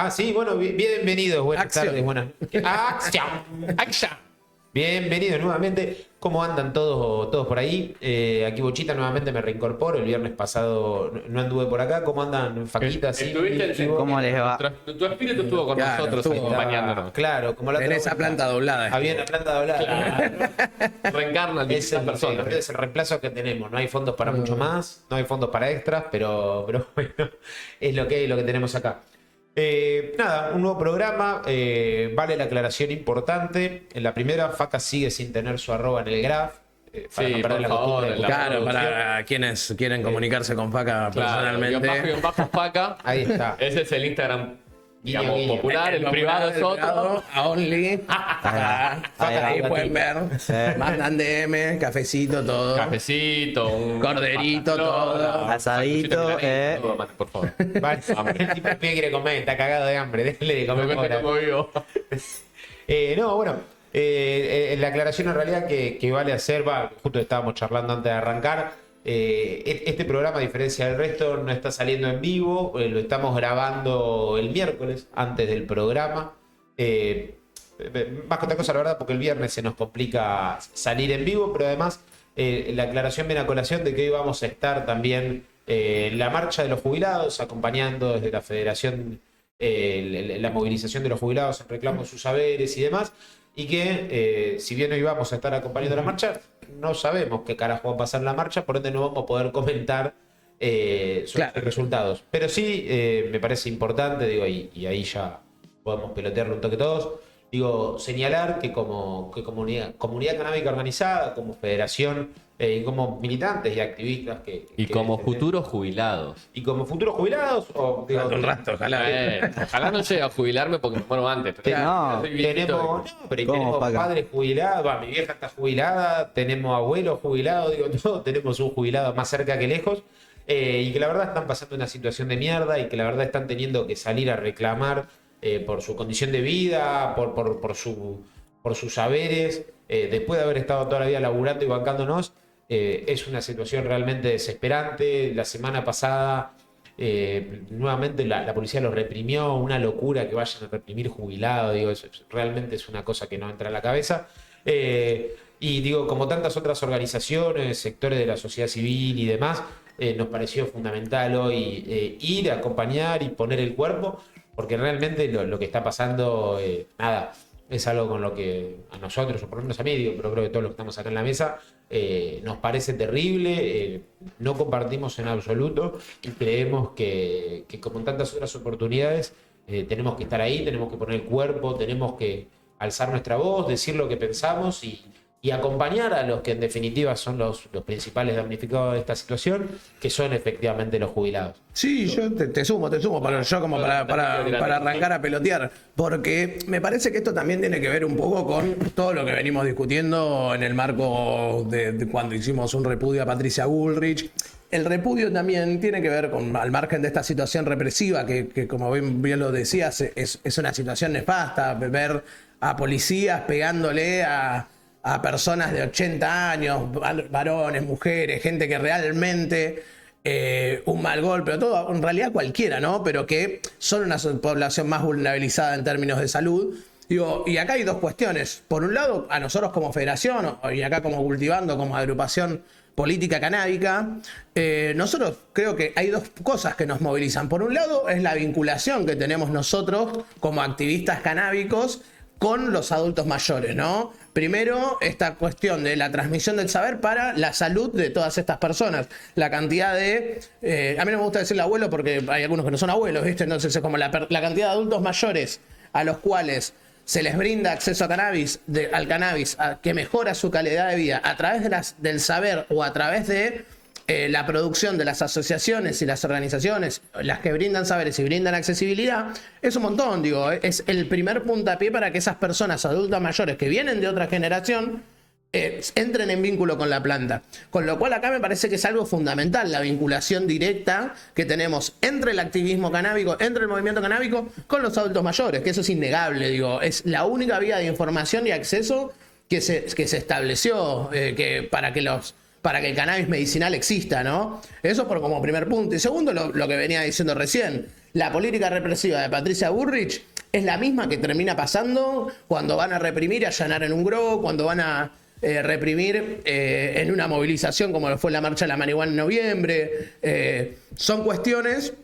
Ah, sí, bueno, bienvenidos, buenas Acción. tardes, buenas. ¡Acción! ¡Acción! Bienvenidos nuevamente. ¿Cómo andan todos por ahí? Aquí Bochita nuevamente me reincorporo. El viernes pasado no anduve por acá. ¿Cómo andan, Faquita? Sí, Estuviste ¿Cómo les va? Tu espíritu estuvo con Claro, nosotros estuvo- acompañándonos. Claro, como la En otra esa vuelta. planta doblada. Había una planta doblada. Reencarna en Es distintas personas. es el reemplazo que tenemos. No hay fondos para mucho más, no hay fondos para extras, pero bueno, es lo que tenemos acá. Nada, un nuevo programa. Vale la aclaración importante. En la primera, Faca sigue sin tener su arroba en el graph. Para Sí, no perder por la favor, costumbre de la Claro, producción. para quienes quieren comunicarse con Faca Claro, personalmente. guión bajo faca. Ahí está. Ese es el Instagram, digamos, Guiño. popular. El privado es otro. privado, Only. Ahí pueden ver. Sí. Mandan DM, cafecito, todo. Cafecito, un Corderito, todo. Asadito, Todo, mate, por favor. Vale, el tipo quiere comer, está cagado de hambre. Déjale de Me comer cuenta ahora. cómo vivo. No, bueno, la aclaración en realidad que vale hacer, justo estábamos charlando antes de arrancar, este programa, a diferencia del resto, no está saliendo en vivo, lo estamos grabando el miércoles, antes del programa. Más que otra cosa, la verdad, porque el viernes se nos complica salir en vivo, pero además la aclaración viene a colación de que hoy vamos a estar también en la marcha de los jubilados, acompañando desde la Federación la movilización de los jubilados en reclamo de sus saberes y demás, y que si bien hoy vamos a estar acompañando la marcha, no sabemos qué carajo va a pasar en la marcha, por ende no vamos a poder comentar sobre Claro. los resultados. Pero sí me parece importante, digo, y ahí ya podemos pelotearlo un toque todos, digo, señalar que como comunidad canábica organizada, como federación, y como militantes y activistas Y que como defendemos- futuros jubilados. y como futuros jubilados, o digo, Un rato, ojalá. Ojalá no llegue a jubilarme porque me muero antes. No, Soy viejito. tenemos, pero ¿Cómo, tenemos Paca? padres jubilados, mi vieja está jubilada, tenemos abuelos jubilados, digo, todos tenemos un jubilado más cerca que lejos, y que la verdad están pasando una situación de mierda y que la verdad están teniendo que salir a reclamar por su condición de vida, por sus saberes, después de haber estado toda la vida laburando y bancándonos. Es una situación realmente desesperante. La semana pasada nuevamente la policía los reprimió, una locura que vayan a reprimir jubilados, digo, realmente es una cosa que no entra en la cabeza. Y digo, como tantas otras organizaciones, sectores de la sociedad civil y demás, nos pareció fundamental hoy ir a acompañar y poner el cuerpo, porque realmente lo que está pasando, nada, es algo con lo que a nosotros, o por lo menos a mí, digo, pero creo que todos los que estamos acá en la mesa, nos parece terrible, no compartimos en absoluto y creemos que como en tantas otras oportunidades, tenemos que estar ahí, tenemos que poner el cuerpo, tenemos que alzar nuestra voz, decir lo que pensamos y acompañar a los que en definitiva son los principales damnificados de esta situación, que son efectivamente los jubilados. Sí, yo te sumo, yo como para arrancar a pelotear, porque me parece que esto también tiene que ver un poco con todo lo que venimos discutiendo en el marco de cuando hicimos un repudio a Patricia Bullrich. El repudio también tiene que ver con, al margen de esta situación represiva, que como bien lo decías, es una situación nefasta, ver a policías pegándole a personas de 80 años, varones, mujeres, gente que realmente un mal golpe, o todo, en realidad cualquiera, ¿no? Pero que son una población más vulnerabilizada en términos de salud. Digo, y acá hay dos cuestiones. Por un lado, a nosotros como federación, y acá como Cultivando, como agrupación política canábica, nosotros creo que hay dos cosas que nos movilizan. Por un lado, es la vinculación que tenemos nosotros como activistas canábicos con los adultos mayores, ¿no? Primero, esta cuestión de la transmisión del saber para la salud de todas estas personas. La cantidad de... a mí no me gusta decirle abuelo porque hay algunos que no son abuelos, ¿viste? Entonces es como la cantidad de adultos mayores a los cuales se les brinda acceso a cannabis, al cannabis, que mejora su calidad de vida a través del saber o a través de la producción de las asociaciones y las organizaciones, las que brindan saberes y brindan accesibilidad, es un montón, digo, es el primer puntapié para que esas personas adultas mayores que vienen de otra generación entren en vínculo con la planta. Con lo cual acá me parece que es algo fundamental, la vinculación directa que tenemos entre el activismo canábico, entre el movimiento canábico, con los adultos mayores, que eso es innegable, digo, es la única vía de información y acceso que se estableció para que el cannabis medicinal exista, ¿no? Eso como primer punto. Y segundo, lo que venía diciendo recién, la política represiva de Patricia Bullrich es la misma que termina pasando cuando van a reprimir y allanar en un grow, cuando van a reprimir en una movilización como lo fue la marcha de la marihuana en noviembre. Son cuestiones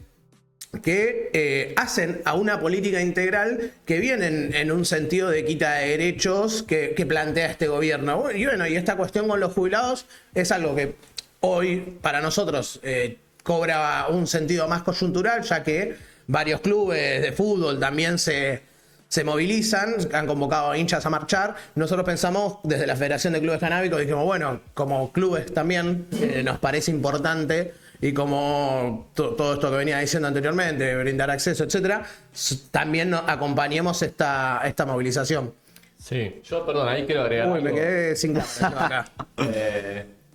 que hacen a una política integral que viene en un sentido de quita de derechos que plantea este gobierno. Y bueno, y esta cuestión con los jubilados es algo que hoy para nosotros cobra un sentido más coyuntural, ya que varios clubes de fútbol también se movilizan, han convocado a hinchas a marchar. Nosotros pensamos desde la Federación de Clubes Canábicos, dijimos, bueno, como clubes también nos parece importante, y como todo esto que venía diciendo anteriormente, brindar acceso, etcétera, también acompañemos esta movilización. Sí, yo, perdón, ahí quiero agregar. Uy, me quedé sin claro acá.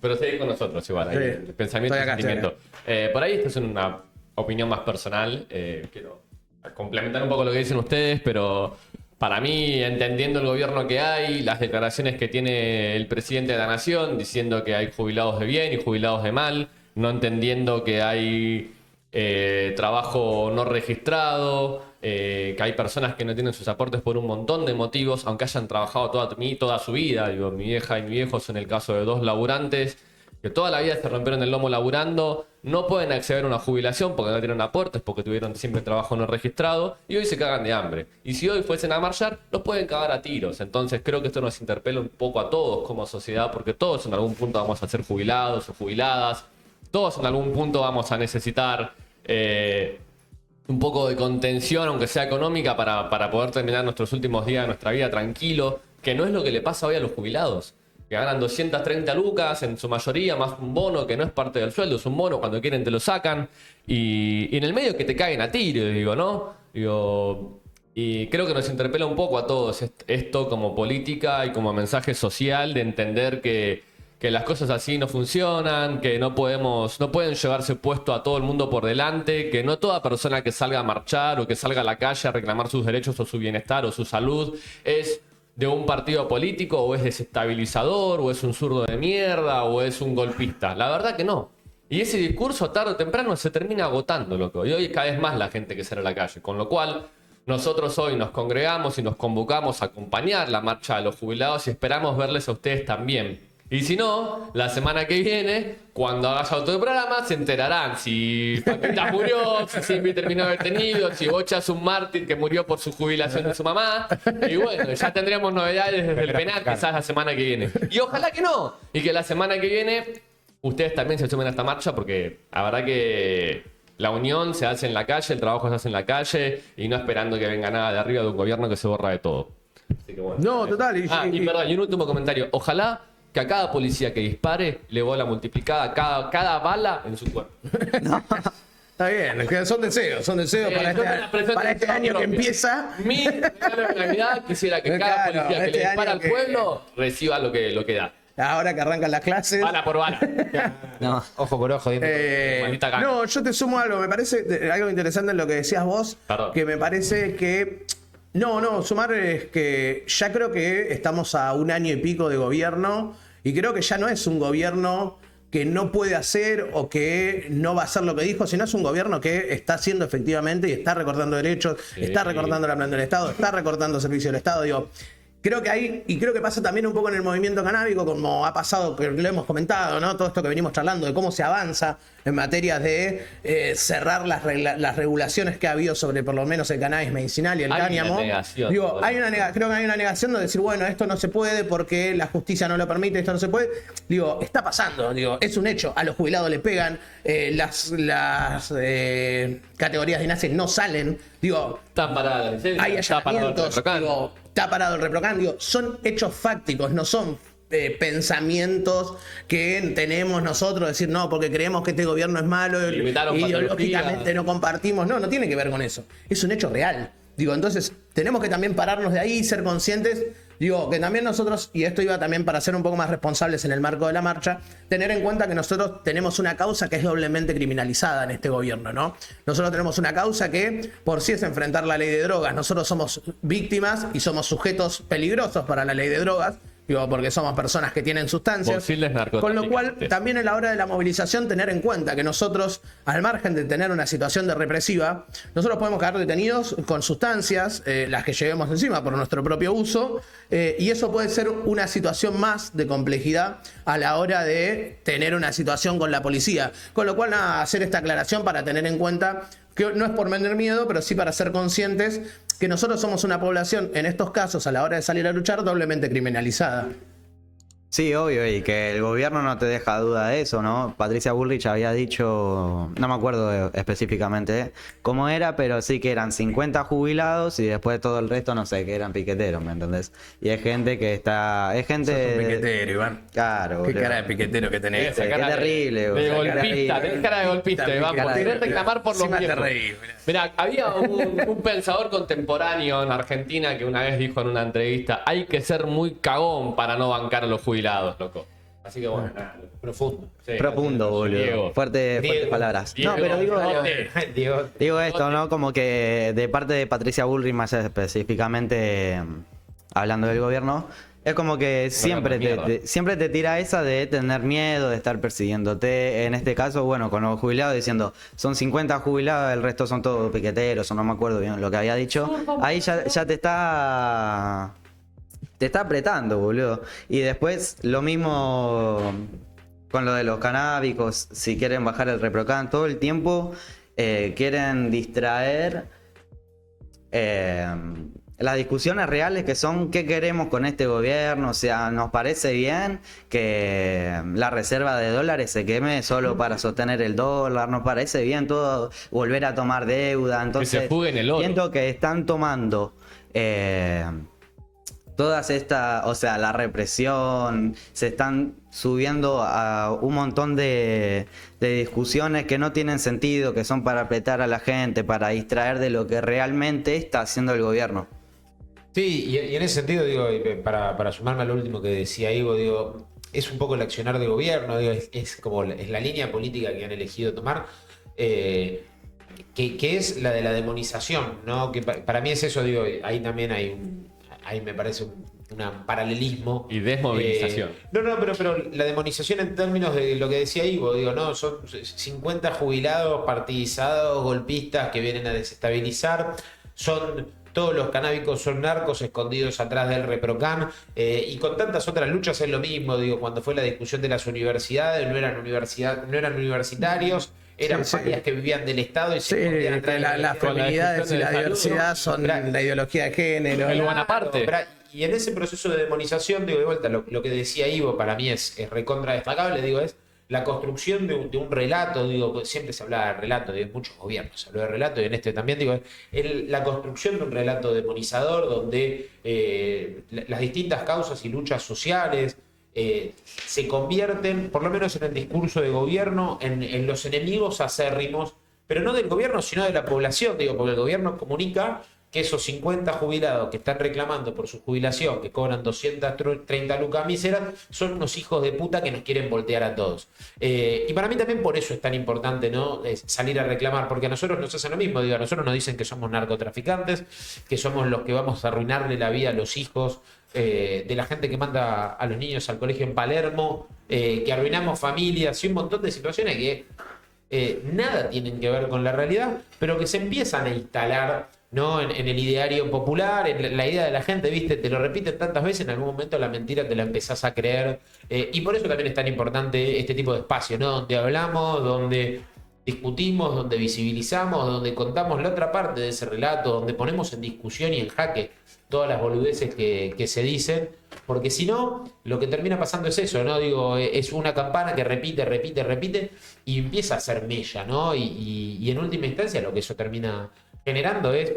Pero seguir con nosotros igual, ahí, Sí. el pensamiento y Estoy acá, sentimiento. Por ahí esta es una opinión más personal. Quiero complementar un poco lo que dicen ustedes, pero para mí, entendiendo el gobierno que hay, las declaraciones que tiene el presidente de la nación diciendo que hay jubilados de bien y jubilados de mal, no entendiendo que hay trabajo no registrado, que hay personas que no tienen sus aportes por un montón de motivos, aunque hayan trabajado toda su vida. Digo, mi vieja y mi viejo son el caso de dos laburantes que toda la vida se rompieron el lomo laburando, no pueden acceder a una jubilación porque no tienen aportes, porque tuvieron siempre trabajo no registrado, y hoy se cagan de hambre. Y si hoy fuesen a marchar, los pueden cagar a tiros. Entonces creo que esto nos interpela un poco a todos como sociedad, porque todos en algún punto vamos a ser jubilados o jubiladas, todos en algún punto vamos a necesitar un poco de contención, aunque sea económica, para poder terminar nuestros últimos días de nuestra vida tranquilo, que no es lo que le pasa hoy a los jubilados, que ganan 230 lucas, en su mayoría, más un bono que no es parte del sueldo, es un bono, cuando quieren te lo sacan, y en el medio que te caen a tiro, digo, ¿no? Digo, y creo que nos interpela un poco a todos esto como política y como mensaje social, de entender que las cosas así no funcionan, que no pueden llevarse puesto a todo el mundo por delante, que no toda persona que salga a marchar o que salga a la calle a reclamar sus derechos o su bienestar o su salud es de un partido político, o es desestabilizador, o es un zurdo de mierda, o es un golpista. La verdad que no. Y ese discurso tarde o temprano se termina agotando, loco. Y hoy cada vez más la gente que sale a la calle. Con lo cual, nosotros hoy nos congregamos y nos convocamos a acompañar la marcha de los jubilados y esperamos verles a ustedes también. Y si no, la semana que viene, cuando hagas otro programa, se enterarán si Paquita murió, si Silvi terminó detenido, si Bocha es un mártir que murió por su jubilación de su mamá. Y bueno, ya tendremos novedades desde el penal quizás la semana que viene. Y ojalá que no. Y que la semana que viene ustedes también se sumen a esta marcha, porque la verdad que la unión se hace en la calle, el trabajo se hace en la calle, y no esperando que venga nada de arriba de un gobierno que se borra de todo. Así que bueno. No, total. Y perdón, y un último comentario. Ojalá que a cada policía que dispare le bola multiplicada cada bala en su cuerpo. Está bien, es que son deseos para este año que empieza. Mi regalo de Navidad quisiera que cada policía que le dispara al pueblo reciba lo que da. Ahora que arrancan las clases. Bala por bala. No, ojo por ojo. Maldita gana. No, yo te sumo algo. Me parece algo interesante en lo que decías vos. Perdón. Que me parece que. Sumar es que ya creo que estamos a un año y pico de gobierno, y creo que ya no es un gobierno que no puede hacer o que no va a hacer lo que dijo, sino es un gobierno que está haciendo efectivamente y está recortando derechos, está recortando la plan del Estado, está recortando servicios del Estado. Digo, creo que hay, y creo que pasa también un poco en el movimiento canábico, como ha pasado, que lo hemos comentado, ¿no? Todo esto que venimos charlando de cómo se avanza en materias de cerrar las regulaciones que ha habido sobre por lo menos el cannabis medicinal y el cáñamo. Digo, creo que hay una negación de decir, bueno, esto no se puede porque la justicia no lo permite, esto no se puede. Digo, está pasando, es un hecho. A los jubilados le pegan, las categorías de INASE no salen. Digo, Están paradas. hay allanamientos, está parado el Reprocan. Digo, son hechos fácticos, no son pensamientos que tenemos nosotros, decir no, porque creemos que este gobierno es malo, ideológicamente no compartimos. No tiene que ver con eso. Es un hecho real. Digo, entonces tenemos que también pararnos de ahí y ser conscientes. Digo, que también nosotros, y esto iba también para ser un poco más responsables en el marco de la marcha, tener en cuenta que nosotros tenemos una causa que es doblemente criminalizada en este gobierno, ¿no? Nosotros tenemos una causa que, por sí es enfrentar la ley de drogas. Nosotros somos víctimas y somos sujetos peligrosos para la ley de drogas, Digo, porque somos personas que tienen sustancias. Posibles Con lo cual, narcotraficantes. también a la hora de la movilización, tener en cuenta que nosotros, al margen de tener una situación de represiva, nosotros podemos quedar detenidos con sustancias, las que llevemos encima por nuestro propio uso, y eso puede ser una situación más de complejidad a la hora de tener una situación con la policía. Con lo cual, nada, hacer esta aclaración para tener en cuenta que no es por tener miedo, pero sí para ser conscientes que nosotros somos una población, en estos casos, a la hora de salir a luchar, doblemente criminalizada. Sí, obvio, y que el gobierno no te deja duda de eso, ¿no? Patricia Bullrich había dicho, no me acuerdo específicamente cómo era, pero sí que eran 50 jubilados y después todo el resto, no sé, que eran piqueteros, ¿me entendés? Y hay gente que está... Es gente... Sos un piquetero, Iván. Claro, Qué boludo. cara de piquetero que tenés. Esa Qué cara terrible, de boludo, qué golpista, terrible. tenés cara de golpista, Iván, Cara por de- querer reclamar por los Encima te viejos. reís, Mirá, había un pensador contemporáneo en Argentina que una vez dijo en una entrevista: hay que ser muy cagón para no bancar a los jubilados, loco. Así que bueno, nada, Profundo. sí, Profundo, boludo. Diego. Fuertes Diego. palabras. Diego. No, pero digo... Diego, Digo esto, ¿no? Como que de parte de Patricia Bullrich, más específicamente hablando del gobierno, es como que siempre mierda. siempre te tira esa de tener miedo, de estar persiguiéndote. En este caso, bueno, con los jubilados diciendo, son 50 jubilados, el resto son todos piqueteros, o no me acuerdo bien lo que había dicho. Ahí ya te está... Te está apretando, boludo. Y después lo mismo con lo de los canábicos, si quieren bajar el ReproCan, todo el tiempo quieren distraer las discusiones reales que son qué queremos con este gobierno. O sea, nos parece bien que la reserva de dólares se queme solo para sostener el dólar, nos parece bien todo volver a tomar deuda. Entonces, fuguen el oro. siento que están tomando todas estas, o sea, la represión, se están subiendo a un montón de discusiones que no tienen sentido, que son para apretar a la gente, para distraer de lo que realmente está haciendo el gobierno. Sí, y en ese sentido, digo, para sumarme a lo último que decía Ivo, digo, es un poco el accionar de gobierno, digo, es como es la línea política que han elegido tomar, que es la de la demonización, ¿no? Que para mí es eso, digo, ahí también ahí me parece un paralelismo. Y desmovilización. No, pero la demonización en términos de lo que decía Ivo, digo, no, son 50 jubilados, partidizados, golpistas que vienen a desestabilizar, todos los canábicos son narcos escondidos atrás del ReproCan, y con tantas otras luchas es lo mismo, digo, cuando fue la discusión de las universidades, no eran universitarios, eran Sí, sí. familias que vivían del Estado y Sí, se escondían que atrás de las la feminidades y la de salud, diversidad son la ideología de género. El Bonaparte. Y en ese proceso de demonización, digo, de vuelta, lo que decía Ivo para mí es recontra destacable, digo, es la construcción de un relato, digo, siempre se habla de relato, de muchos gobiernos se habló de relato, y en este también, digo, la construcción de un relato demonizador donde las distintas causas y luchas sociales se convierten, por lo menos en el discurso de gobierno, en los enemigos acérrimos, pero no del gobierno, sino de la población, digo, porque el gobierno comunica que esos 50 jubilados que están reclamando por su jubilación, que cobran 230 lucas míseras, son unos hijos de puta que nos quieren voltear a todos. Y para mí también por eso es tan importante, ¿no? Salir a reclamar, porque a nosotros nos hacen lo mismo, digo, a nosotros nos dicen que somos narcotraficantes, que somos los que vamos a arruinarle la vida a los hijos de la gente que manda a los niños al colegio en Palermo, que arruinamos familias y un montón de situaciones que nada tienen que ver con la realidad, pero que se empiezan a instalar, ¿no? En el ideario popular, en la idea de la gente, ¿viste? Te lo repiten tantas veces, en algún momento la mentira te la empezás a creer. Y por eso también es tan importante este tipo de espacio, ¿no? Donde hablamos, donde discutimos, donde visibilizamos, donde contamos la otra parte de ese relato, donde ponemos en discusión y en jaque todas las boludeces que se dicen, porque si no, lo que termina pasando es eso, ¿no? Digo, es una campana que repite y empieza a ser mella, ¿no? Y en última instancia lo que eso termina generando es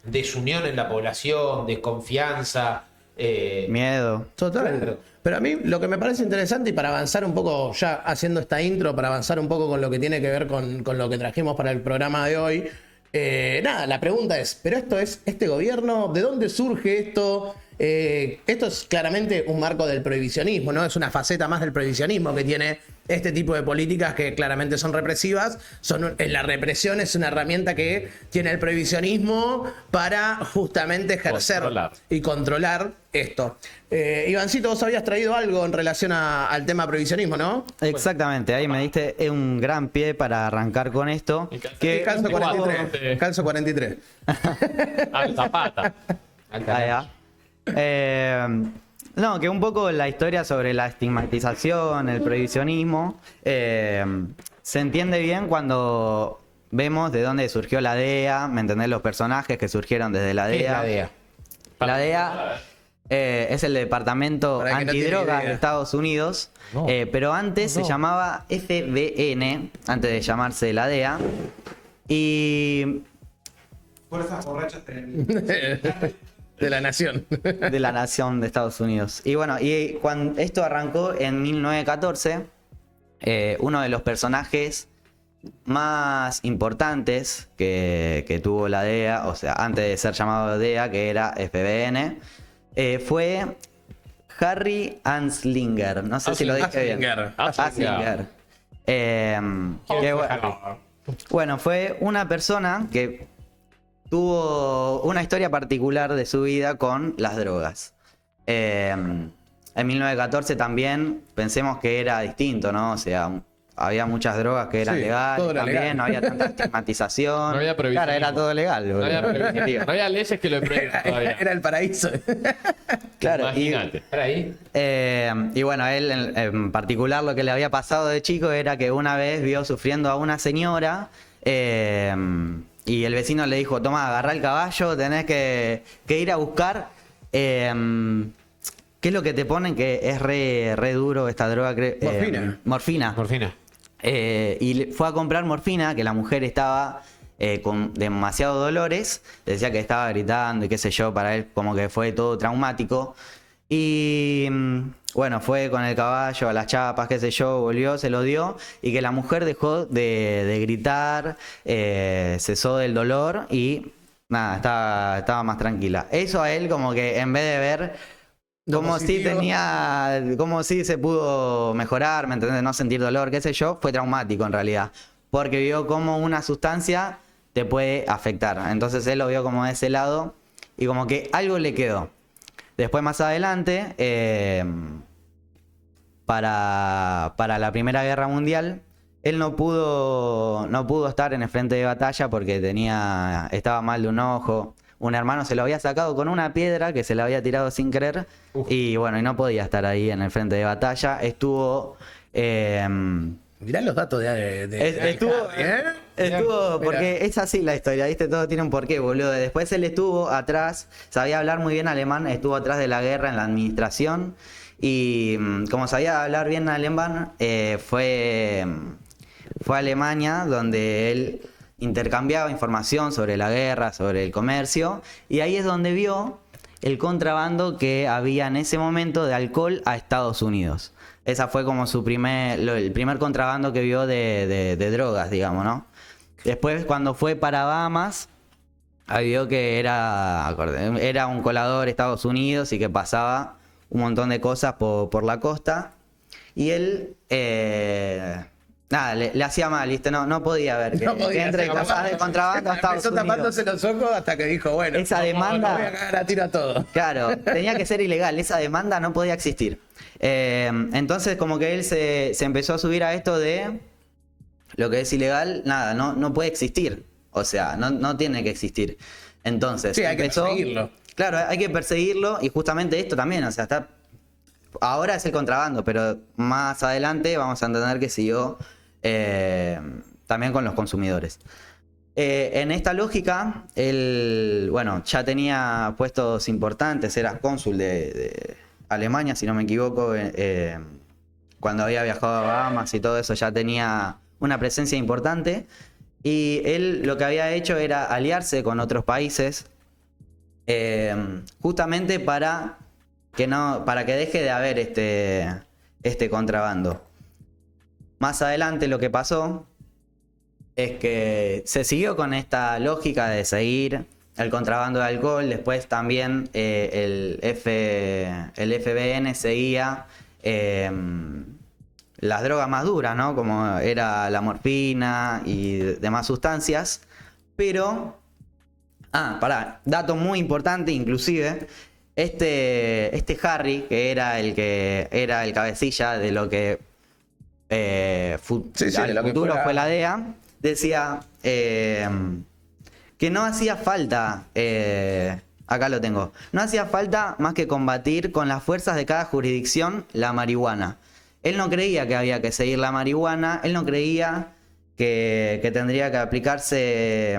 desunión en la población, desconfianza, Miedo. Total. Claro. Pero a mí lo que me parece interesante, y para avanzar un poco, ya haciendo esta intro, para avanzar un poco con lo que tiene que ver con lo que trajimos para el programa de hoy, nada, la pregunta es, ¿pero esto es este gobierno? ¿De dónde surge esto? Esto es claramente un marco del prohibicionismo, ¿no? Es una faceta más del prohibicionismo que tiene este tipo de políticas que claramente son represivas. La represión es una herramienta que tiene el prohibicionismo para justamente ejercer y controlar esto. Ivancito, vos habías traído algo en relación al tema prohibicionismo, ¿no? Exactamente, ahí me diste un gran pie para arrancar con esto. Calzo 43. Calzo 43. Alta pata. Ahí va. No, que un poco la historia sobre la estigmatización, el prohibicionismo, se entiende bien cuando vemos de dónde surgió la DEA, ¿me entendés? Los personajes que surgieron desde la ¿Qué es DEA. la DEA? La DEA es el Departamento Para el que no tiene Antidrogas idea. de Estados Unidos, pero antes se llamaba FBN, antes de llamarse la DEA. Y Fuerzas borrachas De la nación. de la nación de Estados Unidos. Y bueno, y cuando esto arrancó en 1914, uno de los personajes más importantes que tuvo la DEA, o sea, antes de ser llamado DEA, que era FBN, fue Harry Anslinger. No sé si lo dije bien. Anslinger. Bueno, fue una persona que tuvo una historia particular de su vida con las drogas. En 1914 también pensemos que era distinto, ¿no? O sea, había muchas drogas que eran Sí, legales todo era también, legal. no había tanta estigmatización. No había prohibicionismo. Claro, era todo legal. No había, boludo. no había leyes que lo prohíban todavía. Era el paraíso. Claro, y, Imagínate. ¿Para ahí? y bueno, él en particular lo que le había pasado de chico era que una vez vio sufriendo a una señora y el vecino le dijo, toma, agarrá el caballo, tenés que ir a buscar... ¿qué es lo que te ponen? Que es re duro esta droga. Morfina. Morfina. Morfina. Fue a comprar morfina, que la mujer estaba con demasiados dolores, decía que estaba gritando y qué sé yo, para él como que fue todo traumático. Y bueno, fue con el caballo a las chapas, qué sé yo, volvió, se lo dio, y que la mujer dejó de gritar, cesó del dolor y nada, estaba más tranquila. Eso a él como que en vez de ver... Como si como si se pudo mejorar, ¿me entendés? No sentir dolor, qué sé yo, fue traumático en realidad. Porque vio cómo una sustancia te puede afectar. Entonces él lo vio como de ese lado y como que algo le quedó. Después más adelante, para la Primera Guerra Mundial, él no pudo estar en el frente de batalla porque estaba mal de un ojo. Un hermano se lo había sacado con una piedra que se le había tirado sin querer. Y bueno, y no podía estar ahí en el frente de batalla. Estuvo... Mirá los datos Estuvo, porque es así la historia, ¿viste? Todo tiene un porqué, boludo. Después él estuvo atrás, sabía hablar muy bien alemán, estuvo atrás de la guerra en la administración. Y como sabía hablar bien alemán, fue a Alemania, donde él intercambiaba información sobre la guerra, sobre el comercio, y ahí es donde vio el contrabando que había en ese momento de alcohol a Estados Unidos. Esa fue como el primer contrabando que vio de drogas, digamos, ¿no? Después, cuando fue para Bahamas, ahí vio que era un colador Estados Unidos y que pasaba un montón de cosas por la costa. Y él... nada, le hacía mal, ¿viste? No podía ver que entre cosas de contrabando a Estados Empezó Unidos. tapándose los ojos hasta que dijo, bueno, Esa demanda... voy a cagar a tiro a todo. Claro, tenía que ser ilegal, esa demanda no podía existir. Entonces como que él se empezó a subir a esto de lo que es ilegal, nada, no puede existir. O sea, no tiene que existir. Entonces Sí, hay que perseguirlo. Claro, hay que perseguirlo y justamente esto también, o sea, ahora es el contrabando, pero más adelante vamos a entender que siguió también con los consumidores. En esta lógica, él, bueno, ya tenía puestos importantes, era cónsul de Alemania, si no me equivoco, cuando había viajado a Bahamas y todo eso, ya tenía una presencia importante. Y él lo que había hecho era aliarse con otros países, justamente para que deje de haber este contrabando. Más adelante lo que pasó es que se siguió con esta lógica de seguir el contrabando de alcohol. Después también el FBN seguía las drogas más duras, ¿no? Como era la morfina y demás sustancias. Pero, dato muy importante, inclusive, este Harry, que era el cabecilla de lo que al futuro fue la DEA, decía que no hacía falta, acá lo tengo, no hacía falta más que combatir con las fuerzas de cada jurisdicción la marihuana. Él no creía que había que seguir la marihuana, él no creía que tendría que aplicarse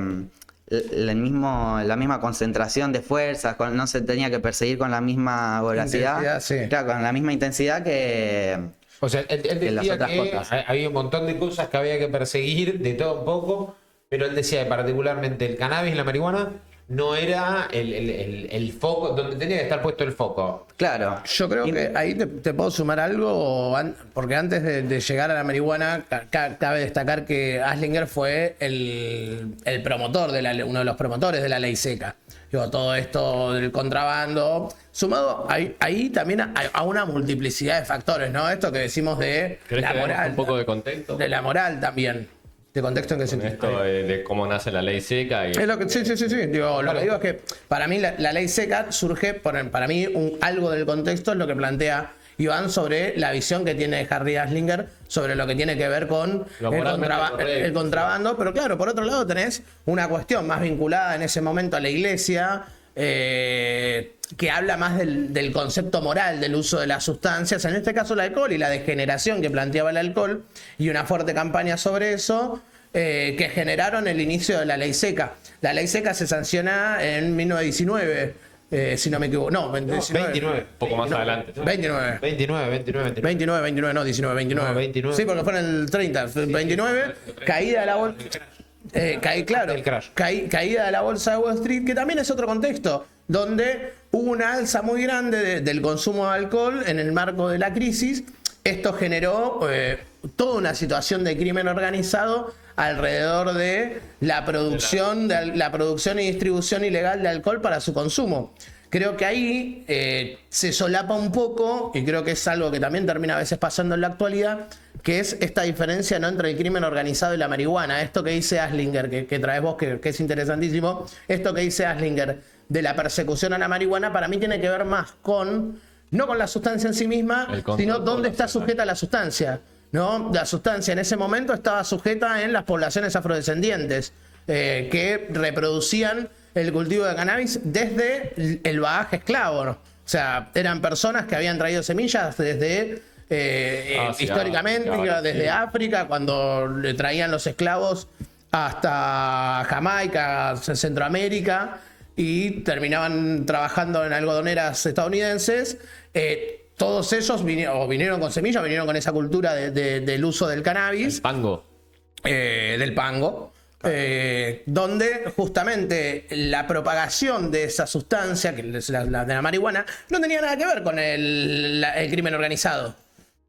la misma concentración de fuerzas, no se tenía que perseguir con la misma voracidad, sí. Claro, con la misma intensidad que... O sea, él decía que había un montón de cosas que había que perseguir, de todo un poco, pero él decía que particularmente el cannabis y la marihuana no era el foco, donde tenía que estar puesto el foco. Claro. Yo creo que ahí te puedo sumar algo, porque antes de llegar a la marihuana, cabe destacar que Anslinger fue el promotor, uno de los promotores de la ley seca. Digo, todo esto del contrabando, sumado ahí también a una multiplicidad de factores, ¿no? Esto que decimos de ¿Querés la que veamos moral. un poco de contexto? De la moral también. ¿De contexto en qué sentido? Esto de cómo nace la ley seca. Es lo que, sí. Digo, lo que digo es que para mí la ley seca surge, para mí algo del contexto es lo que plantea Iván sobre la visión que tiene Harry Anslinger sobre lo que tiene que ver con el contrabando. Pero claro, por otro lado tenés una cuestión más vinculada en ese momento a la iglesia, que habla más del concepto moral del uso de las sustancias, en este caso el alcohol y la degeneración que planteaba el alcohol, y una fuerte campaña sobre eso, que generaron el inicio de la ley seca. La ley seca se sanciona en 1919, si no me equivoco. No, 29. Un poco más adelante. 29. 29, No, 19, 29. No, 29. Sí, porque fue en el 30. 29, caída de la bolsa. Caída de la bolsa de Wall Street, que también es otro contexto, donde hubo una alza muy grande del consumo de alcohol en el marco de la crisis. Esto generó toda una situación de crimen organizado alrededor de la producción y distribución ilegal de alcohol para su consumo. Creo que ahí se solapa un poco, y creo que es algo que también termina a veces pasando en la actualidad, que es esta diferencia, ¿no?, entre el crimen organizado y la marihuana. Esto que dice Anslinger, que traes vos, que es interesantísimo, esto que dice Anslinger de la persecución a la marihuana, para mí tiene que ver más no con la sustancia en sí misma, sino dónde está sujeta la sustancia, ¿no? La sustancia en ese momento estaba sujeta en las poblaciones afrodescendientes, que reproducían el cultivo de cannabis desde el bagaje esclavo, ¿no? O sea, eran personas que habían traído semillas desde históricamente, desde África, cuando le traían los esclavos hasta Jamaica, Centroamérica, y terminaban trabajando en algodoneras estadounidenses. Todos ellos vinieron con semillas, vinieron con esa cultura del uso del cannabis. El pango. Del pango. Donde justamente la propagación de esa sustancia, que es de la marihuana, no tenía nada que ver con el crimen organizado.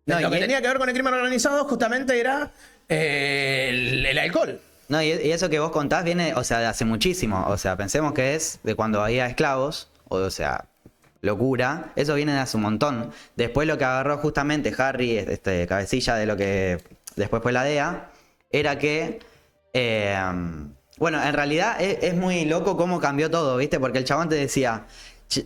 Lo que tenía que ver con el crimen organizado justamente era el alcohol. No, y eso que vos contás viene, o sea, de hace muchísimo. O sea, pensemos que es de cuando había esclavos, o sea, locura. Eso viene de hace un montón. Después lo que agarró justamente Harry, cabecilla de lo que después fue la DEA, era que... bueno, en realidad es muy loco cómo cambió todo, ¿viste? Porque el chabón te decía,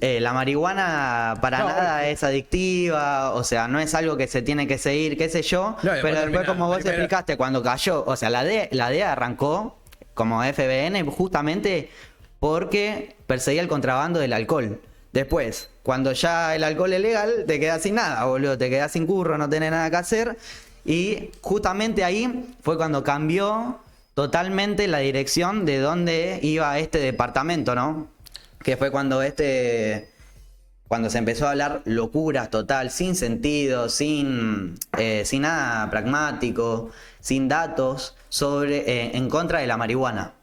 la marihuana para nada es adictiva, o sea, no es algo que se tiene que seguir, qué sé yo, pero después como vos explicaste, cuando cayó, o sea, la DEA arrancó como FBN justamente porque perseguía el contrabando del alcohol. Después, cuando ya el alcohol es legal, te quedas sin nada, boludo, te quedas sin curro, no tenés nada que hacer, y justamente ahí fue cuando cambió totalmente la dirección de dónde iba este departamento, ¿no? Que fue cuando se empezó a hablar locuras total, sin sentido, sin nada pragmático, sin datos en contra de la marihuana.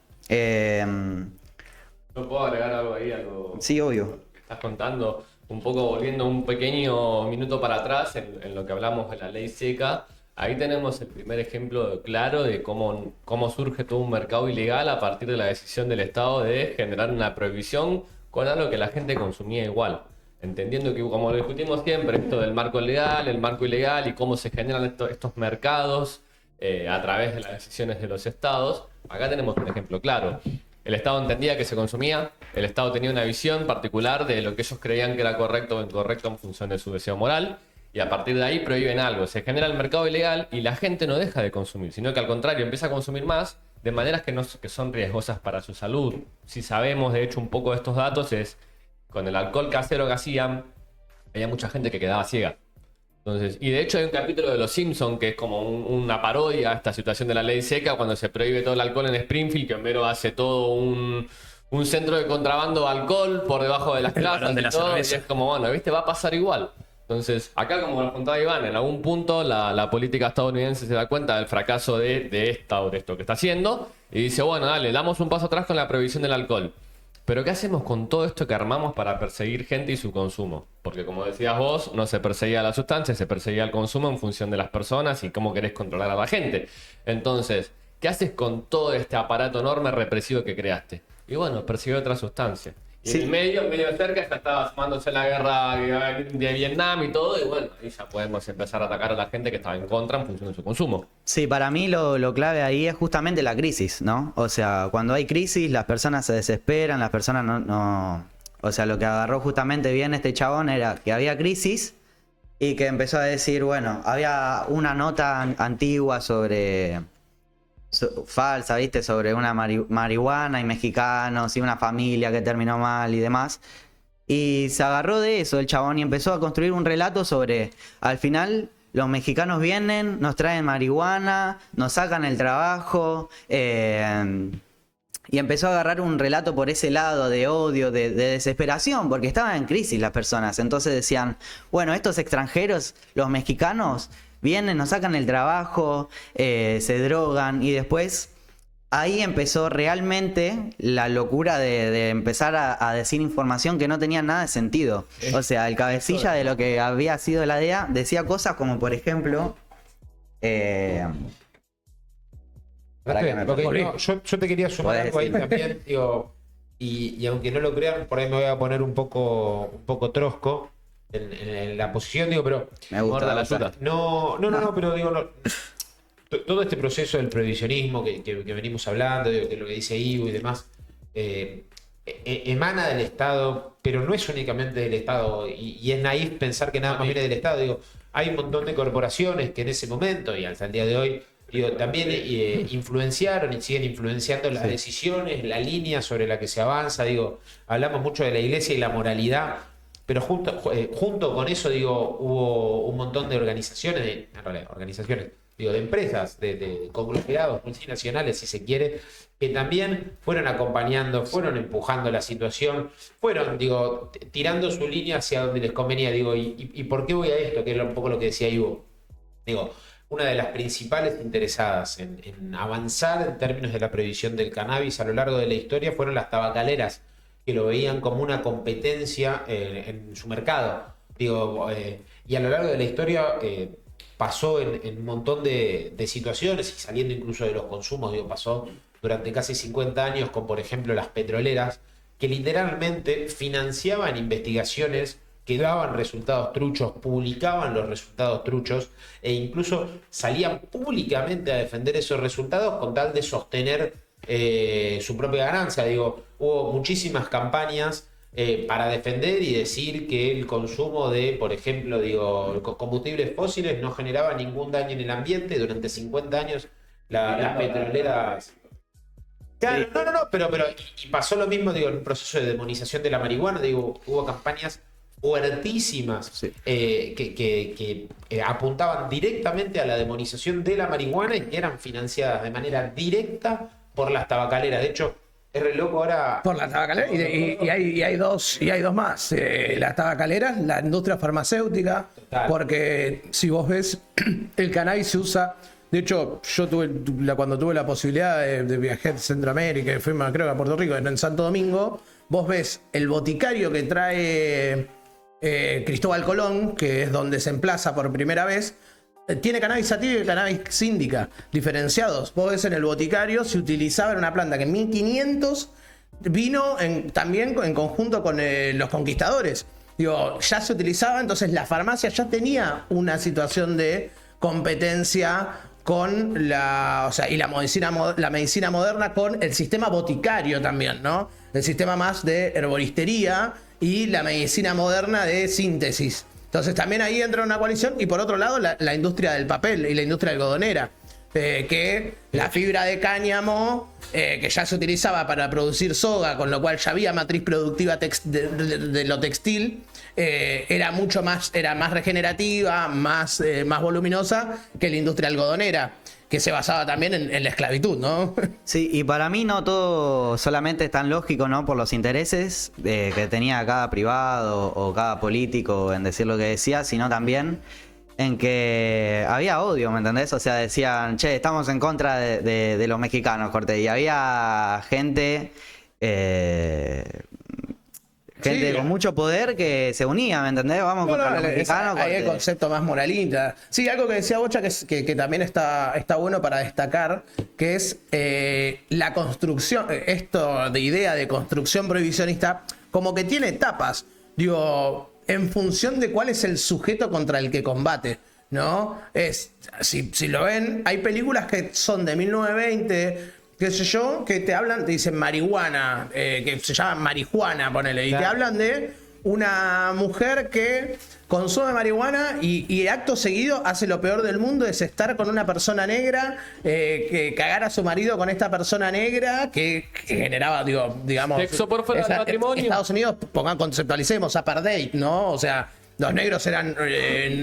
¿No puedo agregar algo ahí? Sí, obvio. Que estás contando, un poco volviendo un pequeño minuto para atrás en lo que hablamos de la ley seca. Ahí tenemos el primer ejemplo claro de cómo surge todo un mercado ilegal a partir de la decisión del Estado de generar una prohibición con algo que la gente consumía igual. entendiendo que, como lo discutimos siempre, esto del marco legal, el marco ilegal y cómo se generan estos mercados a través de las decisiones de los estados, acá tenemos un ejemplo claro. El Estado entendía que se consumía, el Estado tenía una visión particular de lo que ellos creían que era correcto o incorrecto en función de su deseo moral, y a partir de ahí prohíben algo. Se genera el mercado ilegal y la gente no deja de consumir, sino que al contrario empieza a consumir más de maneras que son riesgosas para su salud. Si sabemos, de hecho, un poco de estos datos es, con el alcohol casero que hacían, había mucha gente que quedaba ciega. Entonces, y de hecho hay un capítulo de Los Simpsons que es como una parodia a esta situación de la ley seca, cuando se prohíbe todo el alcohol en Springfield, que Homero hace todo un centro de contrabando de alcohol por debajo de las plazas y todo, y es como, bueno, ¿viste? Va a pasar igual. Entonces, acá, como nos contaba Iván, en algún punto la política estadounidense se da cuenta del fracaso de esto que está haciendo y dice, bueno, dale, damos un paso atrás con la prohibición del alcohol. Pero ¿qué hacemos con todo esto que armamos para perseguir gente y su consumo? Porque como decías vos, no se perseguía la sustancia, se perseguía el consumo en función de las personas y cómo querés controlar a la gente. Entonces, ¿qué haces con todo este aparato enorme represivo que creaste? Y bueno, persigue otra sustancia. Y sí, en medio cerca ya estaba sumándose la guerra de Vietnam y todo, y bueno, ahí ya podemos empezar a atacar a la gente que estaba en contra en función de su consumo. Sí, para mí lo clave ahí es justamente la crisis, ¿no? O sea, cuando hay crisis, las personas se desesperan, las personas no... O sea, lo que agarró justamente bien este chabón era que había crisis y que empezó a decir, bueno, había una nota antigua sobre... falsa, ¿viste? Sobre una marihuana y mexicanos y una familia que terminó mal y demás. Y se agarró de eso el chabón y empezó a construir un relato sobre, al final, los mexicanos vienen, nos traen marihuana, nos sacan el trabajo, y empezó a agarrar un relato por ese lado de odio, de desesperación, porque estaban en crisis las personas. Entonces decían, bueno, estos extranjeros, los mexicanos, vienen, nos sacan el trabajo, se drogan, y después ahí empezó realmente la locura de empezar a decir información que no tenía nada de sentido. O sea, el cabecilla de lo que había sido la DEA decía cosas como, por ejemplo... yo te quería sumar algo ahí también, digo, y aunque no lo crean, por ahí me voy a poner un poco trosco en la posición, digo, pero me gusta la ayuda. No, pero digo, todo este proceso del prohibicionismo que venimos hablando, digo, que lo que dice Ivo y demás, emana del Estado, pero no es únicamente del Estado, y es naif pensar que nada más viene del Estado. Digo, hay un montón de corporaciones que en ese momento y hasta el día de hoy, digo, también influenciaron y siguen influenciando las decisiones, la línea sobre la que se avanza. Digo, hablamos mucho de la iglesia y la moralidad, pero junto con eso, digo, hubo un montón de organizaciones, digo, de empresas, de conglomerados multinacionales, si se quiere, que también fueron acompañando, fueron empujando la situación, fueron, digo, tirando su línea hacia donde les convenía. Digo, ¿y por qué voy a esto? Que era un poco lo que decía Ivo. Digo, una de las principales interesadas en avanzar en términos de la prohibición del cannabis a lo largo de la historia fueron las tabacaleras, que lo veían como una competencia en su mercado. Digo, y a lo largo de la historia pasó en un montón de situaciones, y saliendo incluso de los consumos, digo, pasó durante casi 50 años con, por ejemplo, las petroleras, que literalmente financiaban investigaciones que daban resultados truchos, publicaban los resultados truchos e incluso salían públicamente a defender esos resultados con tal de sostener su propia ganancia. Digo, hubo muchísimas campañas para defender y decir que el consumo de, por ejemplo, digo, combustibles fósiles no generaba ningún daño en el ambiente. Durante 50 años las petroleras... Claro, no, pero y pasó lo mismo, digo, en un proceso de demonización de la marihuana. Digo, hubo campañas fuertísimas, sí, que apuntaban directamente a la demonización de la marihuana y que eran financiadas de manera directa por las tabacaleras. De hecho, es re loco ahora... Por las tabacaleras, y hay dos más. Las tabacaleras, la industria farmacéutica. Total. Porque si vos ves, el cannabis se usa... De hecho, yo cuando tuve la posibilidad de viajar a Centroamérica, y fui, creo que a Puerto Rico, en Santo Domingo, vos ves el boticario que trae Cristóbal Colón, que es donde se emplaza por primera vez, tiene cannabis sativa y cannabis índica diferenciados. Vos ves en el boticario, se utilizaba en una planta que en 1500 vino también en conjunto con los conquistadores. Digo, ya se utilizaba, entonces la farmacia ya tenía una situación de competencia con la, o sea, y la medicina moderna con el sistema boticario también, ¿no? El sistema más de herboristería y la medicina moderna de síntesis. Entonces también ahí entra una coalición y por otro lado la industria del papel y la industria algodonera. Que la fibra de cáñamo, que ya se utilizaba para producir soga, con lo cual ya había matriz productiva de lo textil, era más regenerativa, más voluminosa que la industria algodonera, que se basaba también en la esclavitud, ¿no? Sí, y para mí no todo solamente es tan lógico, ¿no? Por los intereses que tenía cada privado o cada político en decir lo que decía, sino también en que había odio, ¿me entendés? O sea, decían, che, estamos en contra de los mexicanos, Corte. Y había gente Sí. con mucho poder que se unía, ¿me entendés? Vamos contra los mexicanos. Ahí el Corte. concepto más moralista. Sí, algo que decía Bocha que también está bueno para destacar, que es la construcción, esto de idea de construcción prohibicionista, como que tiene etapas. Digo, en función de cuál es el sujeto contra el que combate, ¿no? Si lo ven, hay películas que son de 1920, qué sé yo, que te dicen marihuana, que se llaman marihuana, ponele, y te hablan de una mujer que consume marihuana y acto seguido hace lo peor del mundo, es estar con una persona negra, que cagar a su marido con esta persona negra, que generaba, digamos... Sexo por fuera del matrimonio. Estados Unidos, conceptualicemos, apartheid, ¿no? O sea, los negros eran,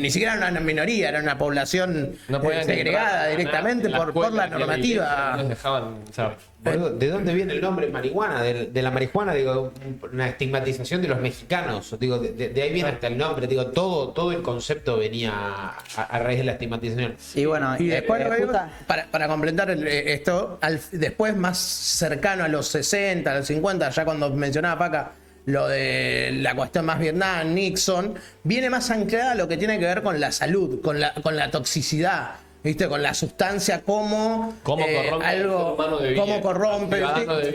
ni siquiera una minoría, era una población segregada directamente por la normativa. Nos dejaban, o sea, ¿De dónde viene el nombre marihuana? De la marihuana, digo, una estigmatización de los mexicanos. Digo, de ahí viene hasta el nombre. Digo, todo el concepto venía a raíz de la estigmatización. Y bueno, Y después, para completar esto, después más cercano a los 60, a los 50, ya cuando mencionaba Paca lo de la cuestión más Vietnam, Nixon, viene más anclada a lo que tiene que ver con la salud, con la toxicidad. ¿Viste? Con la sustancia como corrompe algo, cómo corrompe.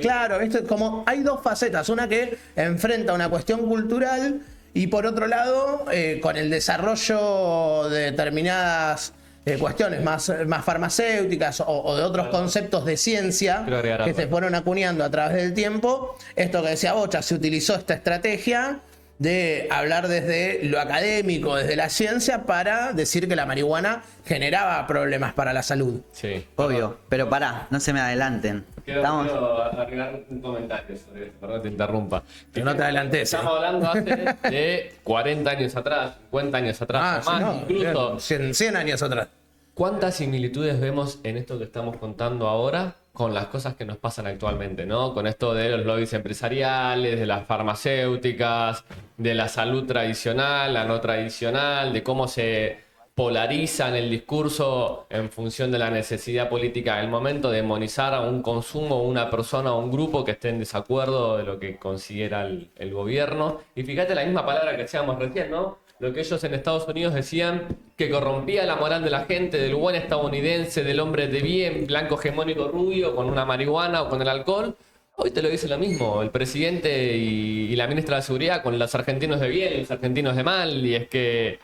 Claro, ¿viste? Como hay dos facetas, una que enfrenta una cuestión cultural y por otro lado, con el desarrollo de determinadas cuestiones más farmacéuticas o de otros conceptos de ciencia que se fueron acuñando a través del tiempo, esto que decía Bocha, se utilizó esta estrategia de hablar desde lo académico, desde la ciencia, para decir que la marihuana generaba problemas para la salud. sí. obvio, pero pará, no se me adelanten. Quiero agregar un comentario sobre esto, perdón que te interrumpa. Que no te adelantes. Estamos hablando hace de 40 años atrás, 50 años atrás, o más, incluso. 100 años atrás. ¿Cuántas similitudes vemos en esto que estamos contando ahora con las cosas que nos pasan actualmente, ¿no? Con esto de los lobbies empresariales, de las farmacéuticas, de la salud tradicional, la no tradicional, de cómo se polariza en el discurso en función de la necesidad política del momento, de demonizar a un consumo, una persona o un grupo que esté en desacuerdo de lo que considera el gobierno. Y fíjate la misma palabra que decíamos recién, ¿no? Lo que ellos en Estados Unidos decían que corrompía la moral de la gente, del buen estadounidense, del hombre de bien, blanco hegemónico rubio, con una marihuana o con el alcohol. Hoy te lo dice lo mismo, el presidente y la ministra de Seguridad con los argentinos de bien y los argentinos de mal. Y es que,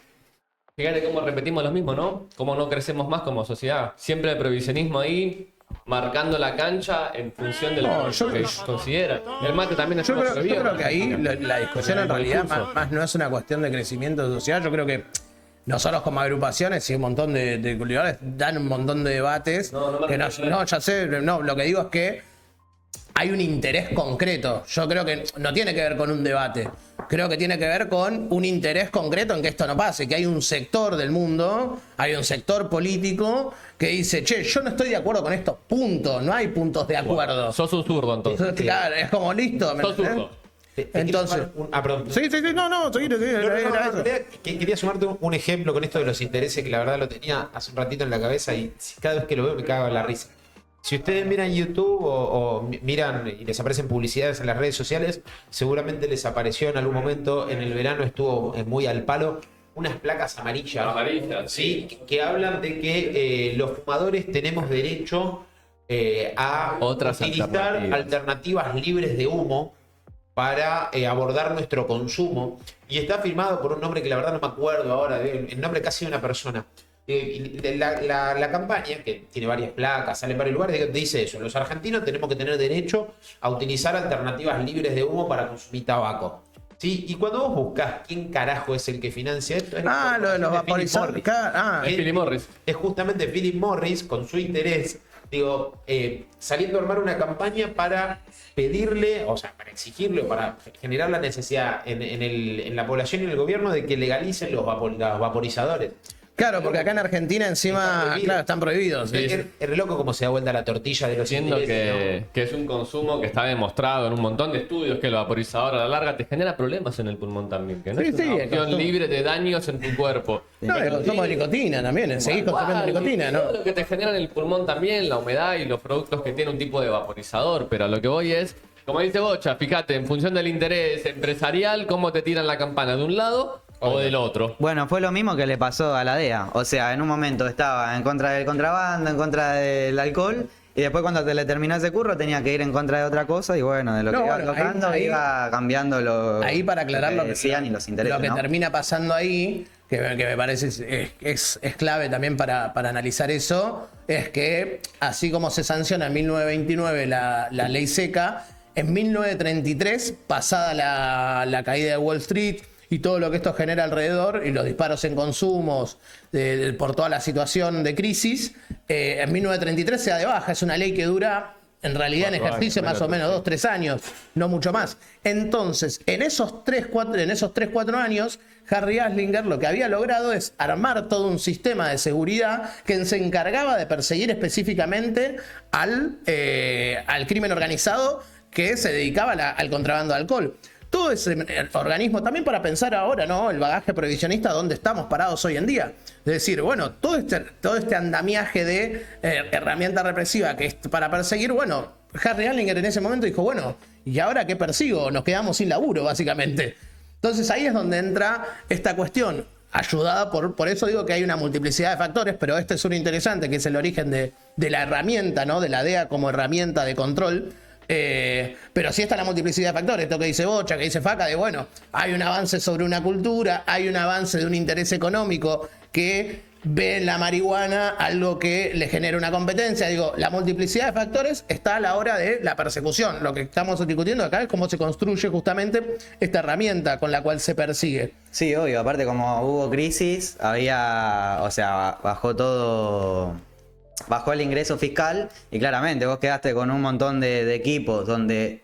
fíjate cómo repetimos lo mismo, ¿no? Cómo no crecemos más como sociedad. Siempre el prohibicionismo ahí, marcando la cancha en función de lo que ellos consideran. Y el mate también es Yo creo que ahí la discusión en realidad más no es una cuestión de crecimiento de sociedad. Yo creo que nosotros como agrupaciones y un montón de cultivadores dan un montón de debates. Ya sé, lo que digo es que hay un interés concreto. Yo creo que no tiene que ver con un debate. Creo que tiene que ver con un interés concreto en que esto no pase, que hay un sector del mundo, hay un sector político que dice, che, yo no estoy de acuerdo con esto, punto, no hay puntos de acuerdo. Bueno, sos un zurdo entonces. Claro, es como listo. Sos zurdo. Entonces, Perdón. sí, Quería sumarte un ejemplo con esto de los intereses, que la verdad lo tenía hace un ratito en la cabeza y cada vez que lo veo me cago en la risa. Si ustedes miran YouTube o miran y les aparecen publicidades en las redes sociales, seguramente les apareció en algún momento, en el verano estuvo muy al palo, unas placas amarillas. Amarillas, sí, que hablan de que los fumadores tenemos derecho a Otras utilizar alternativas libres de humo. para abordar nuestro consumo. Y está firmado por un nombre que la verdad no me acuerdo ahora, el nombre casi de una persona. La campaña, que tiene varias placas, sale en varios lugares, dice eso: los argentinos tenemos que tener derecho a utilizar alternativas libres de humo para consumir tabaco. ¿Sí? Y cuando vos buscás quién carajo es el que financia esto, es lo de los vaporizadores. Es Philip Morris. Es justamente Philip Morris, con su interés, saliendo a armar una campaña para pedirle, o sea, para exigirle, para generar la necesidad en la población y en el gobierno de que legalicen los vaporizadores. Claro, porque acá en Argentina encima, están prohibidos. Sí. Es re loco cómo se da vuelta la tortilla de los Siendo intereses, que es un consumo que está demostrado en un montón de estudios que el vaporizador a la larga te genera problemas en el pulmón también, que no es una opción libre de daños en tu cuerpo. No, el consumo de nicotina también, seguís consumiendo nicotina, ¿no? Todo lo que te genera en el pulmón también, la humedad y los productos que tiene un tipo de vaporizador, pero a lo que voy es, como dice Bocha, fíjate, en función del interés empresarial, cómo te tiran la campana de un lado o del otro. Bueno, fue lo mismo que le pasó a la DEA. O sea, en un momento estaba en contra del contrabando, en contra del alcohol, y después cuando te le terminó ese curro tenía que ir en contra de otra cosa, y bueno, de lo que iba tocando iba cambiando lo ahí para aclarar lo que decían y los intereses. Lo que termina pasando ahí, que me parece es clave también para analizar eso, es que así como se sanciona en 1929 la ley seca, en 1933, pasada la caída de Wall Street y todo lo que esto genera alrededor y los disparos en consumos por toda la situación de crisis, en 1933 se da de baja. Es una ley que dura, en realidad, en ejercicio más o menos 2-3 años, no mucho más. Entonces, en esos 3-4 años, Harry Anslinger lo que había logrado es armar todo un sistema de seguridad que se encargaba de perseguir específicamente al crimen organizado que se dedicaba al contrabando de alcohol. Todo ese organismo, también para pensar ahora, ¿no? El bagaje prohibicionista, ¿dónde estamos parados hoy en día? Es decir, bueno, todo este andamiaje de herramienta represiva que es para perseguir, bueno, Harry Anslinger en ese momento dijo, bueno, ¿y ahora qué persigo? Nos quedamos sin laburo, básicamente. Entonces ahí es donde entra esta cuestión, ayudada por eso digo que hay una multiplicidad de factores, pero este es uno interesante, que es el origen de la herramienta, ¿no? De la DEA como herramienta de control. Pero sí está la multiplicidad de factores, esto que dice Bocha, que dice Faca, de bueno, hay un avance sobre una cultura, hay un avance de un interés económico que ve en la marihuana algo que le genera una competencia. Digo, la multiplicidad de factores está a la hora de la persecución. Lo que estamos discutiendo acá es cómo se construye justamente esta herramienta con la cual se persigue. Sí, obvio, aparte como hubo crisis, bajó el ingreso fiscal y claramente vos quedaste con un montón de equipos donde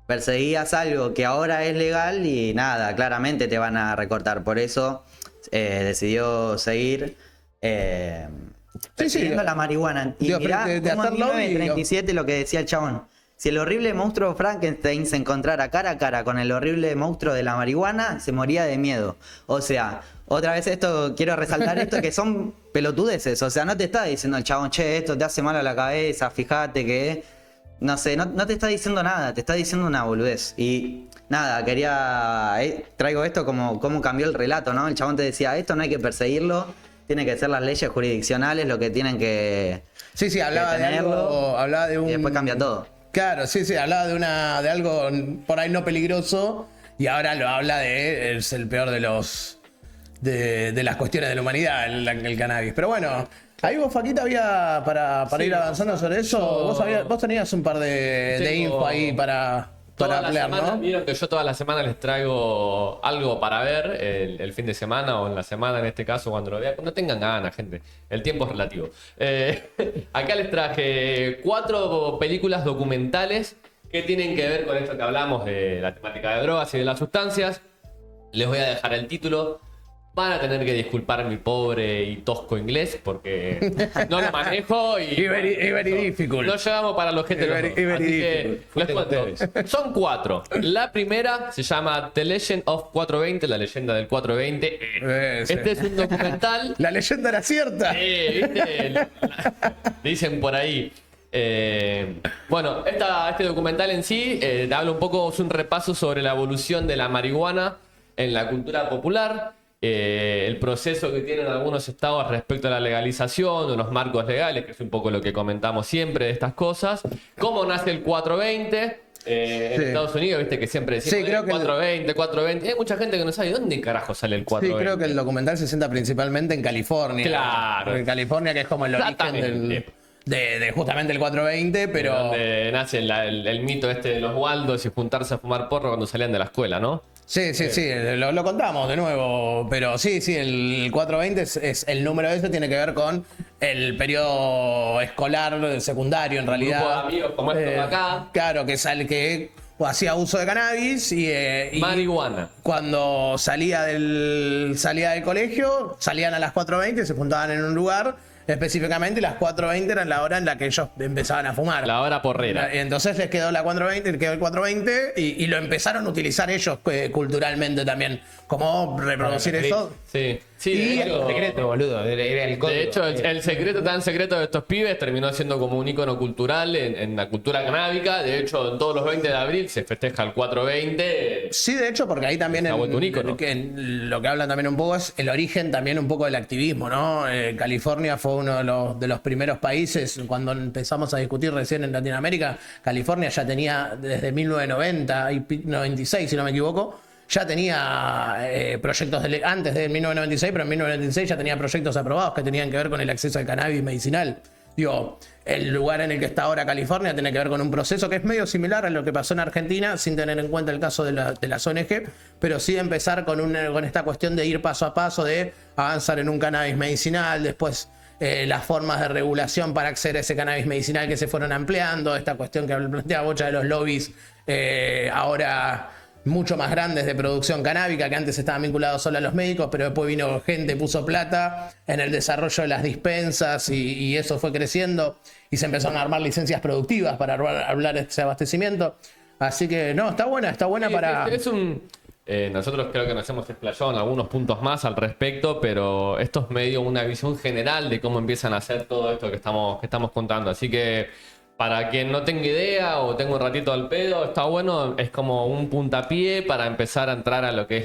perseguías algo que ahora es legal y nada, claramente te van a recortar. Por eso decidió seguir persiguiendo la marihuana. Y mirá, como en 1937 lo que decía el chabón. Si el horrible monstruo Frankenstein se encontrara cara a cara con el horrible monstruo de la marihuana, se moría de miedo. O sea, otra vez quiero resaltar esto, que son pelotudeces. O sea, no te está diciendo el chabón, che, esto te hace mal a la cabeza, fíjate que... No sé, no te está diciendo nada, te está diciendo una boludez. Y nada, traigo esto como cambió el relato, ¿no? El chabón te decía, esto no hay que perseguirlo, tienen que ser las leyes jurisdiccionales lo que tienen que... Sí, hablaba de algo, hablaba de un... Y después cambia todo. Claro, sí, hablaba de algo por ahí no peligroso y ahora lo habla es el peor de las cuestiones de la humanidad, el cannabis. Pero bueno, ahí vos, Faquita, había para ir avanzando sobre eso, vos tenías un par de info ahí para ampliar, ¿no? Vieron que yo toda la semana les traigo algo para ver el fin de semana o en la semana, en este caso, cuando lo vean. No tengan ganas, gente. El tiempo es relativo. Acá les traje 4 películas documentales que tienen que ver con esto que hablamos de la temática de drogas y de las sustancias. Les voy a dejar el título. Van a tener que disculpar mi pobre y tosco inglés porque no lo manejo y very difficult. No llegamos para los gente los dos. Así que les cuento. Son 4. La primera se llama The Legend of 420, la leyenda del 420. Este es un documental. La leyenda era cierta. ¿Viste? Dicen por ahí. Bueno, este documental en sí habla un poco, es un repaso sobre la evolución de la marihuana en la cultura popular. El proceso que tienen algunos estados respecto a la legalización, de los marcos legales, que es un poco lo que comentamos siempre de estas cosas. Cómo nace el 420, En Estados Unidos, viste que siempre decimos creo que 420, 420. Hay mucha gente que no sabe dónde carajo sale el 420. Sí, creo que el documental se centra principalmente en California. Claro. En California, que es como el origen de justamente el 420, pero... Donde nace el mito de los Waldos y juntarse a fumar porro cuando salían de la escuela, ¿no? Sí, lo contamos de nuevo, pero sí, el 420 es el número ese, tiene que ver con el periodo escolar secundario en realidad. Un grupo de amigos como estos de acá. Claro, que hacía uso de cannabis y marihuana. Cuando salía del colegio, salían a las 4:20, se juntaban en un lugar. Específicamente las 4:20 eran la hora en la que ellos empezaban a fumar. La hora porrera. Entonces les quedó la 4:20, quedó el 4:20 y lo empezaron a utilizar ellos culturalmente también. ¿Cómo reproducir eso? Sí. Sí, Y Era el secreto, boludo. Era el código. de hecho, el secreto tan secreto de estos pibes terminó siendo como un icono cultural en la cultura canábica. De hecho, en todos los 20 de abril se festeja el 420. Sí, de hecho, porque ahí también Se ha vuelto un ícono. lo que hablan también un poco es el origen también un poco del activismo, ¿no? California fue uno de los primeros países, cuando empezamos a discutir recién en Latinoamérica, California ya tenía desde 1990 y 96, si no me equivoco, ya tenía proyectos antes de 1996, pero en 1996 ya tenía proyectos aprobados que tenían que ver con el acceso al cannabis medicinal. Digo, el lugar en el que está ahora California tiene que ver con un proceso que es medio similar a lo que pasó en Argentina, sin tener en cuenta el caso de las ONG, pero sí empezar con esta cuestión de ir paso a paso, de avanzar en un cannabis medicinal, después las formas de regulación para acceder a ese cannabis medicinal que se fueron ampliando, esta cuestión que plantea Bocha de los lobbies, ahora mucho más grandes de producción canábica, que antes estaban vinculados solo a los médicos, pero después vino gente, puso plata en el desarrollo de las dispensas y eso fue creciendo y se empezaron a armar licencias productivas para hablar de ese abastecimiento. Así que no, está buena Sí, para... Nosotros creo que nos hemos explayado en algunos puntos más al respecto, pero esto es medio una visión general de cómo empiezan a hacer todo esto que estamos contando. Así que para quien no tenga idea o tenga un ratito al pedo, está bueno, es como un puntapié para empezar a entrar a lo que es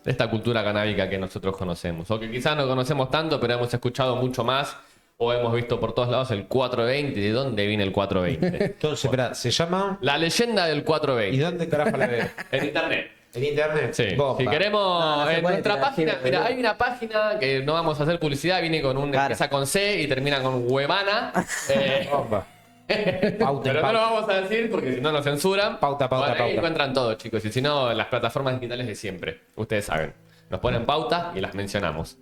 esta cultura canábica que nosotros conocemos. O que quizás no conocemos tanto, pero hemos escuchado mucho más o hemos visto por todos lados el 420. ¿De dónde viene el 420? Entonces, espera, se llama. La leyenda del ¿Y 420. dónde carajo la veo? En internet. ¿En internet? Sí. Bomba. Si queremos, No se en puede nuestra tirar, página, sí, mira, boludo. hay una página que no vamos a hacer publicidad, viene con empieza con C y termina con huevana. Bomba. Pauta, Pero no pauta. lo vamos a decir porque si no nos censuran. Pauta. Ahí encuentran todo, chicos. Y si no, las plataformas digitales de siempre. Ustedes saben. Nos ponen pauta y las mencionamos.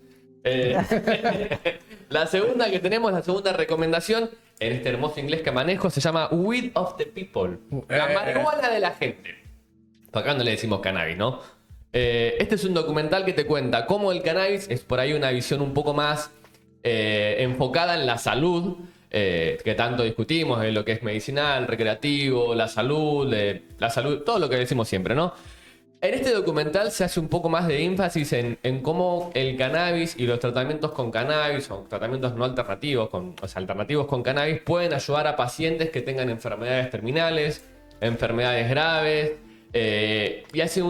La segunda que tenemos, la segunda recomendación, en este hermoso inglés que manejo, se llama Weed of the People. La marihuana de la gente. Acá no le decimos cannabis, ¿no? Este es un documental que te cuenta cómo el cannabis es por ahí una visión un poco más enfocada en la salud, que tanto discutimos, de lo que es medicinal, recreativo, la salud, todo lo que decimos siempre, ¿no? En este documental se hace un poco más de énfasis en cómo el cannabis y los tratamientos con cannabis, o tratamientos no alternativos, o sea, alternativos con cannabis, pueden ayudar a pacientes que tengan enfermedades terminales, enfermedades graves, y hace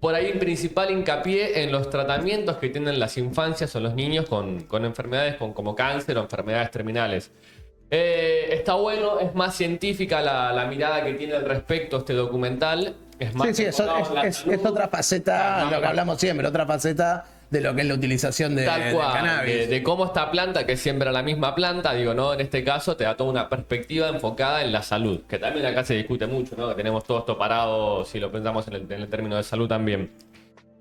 por ahí un principal hincapié en los tratamientos que tienen las infancias o los niños con enfermedades como cáncer o enfermedades terminales. Está bueno, es más científica la mirada que tiene al respecto este documental. Es más Sí, enfocado en la es salud. otra faceta, lo que hablamos siempre, otra faceta de lo que es la utilización de Tal cual, cannabis. de cómo esta planta, que es siempre la misma planta, digo, ¿no? En este caso te da toda una perspectiva enfocada en la salud, que también acá se discute mucho, ¿no? Que tenemos todo esto parado, si lo pensamos en el término de salud también.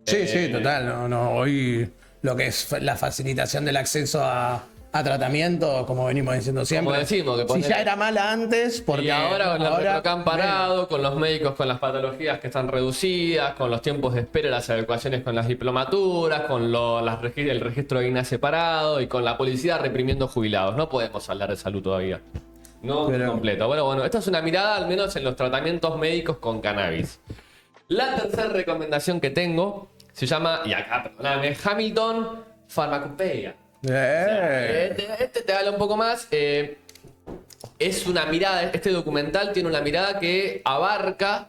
Sí, total. Hoy lo que es la facilitación del acceso a tratamiento, como venimos diciendo siempre. Como decimos, que si ya era mala antes, porque y ahora con el ahora, que han parado, con los médicos con las patologías que están reducidas, con los tiempos de espera, las adecuaciones con las diplomaturas, con el registro de INA separado y con la policía reprimiendo jubilados. No podemos hablar de salud todavía. No completo. Bueno, esta es una mirada al menos en los tratamientos médicos con cannabis. La tercera recomendación que tengo se llama, y acá, perdóname, Hamilton Pharmacopeia. Este te habla un poco más. Es una mirada, este documental tiene una mirada que abarca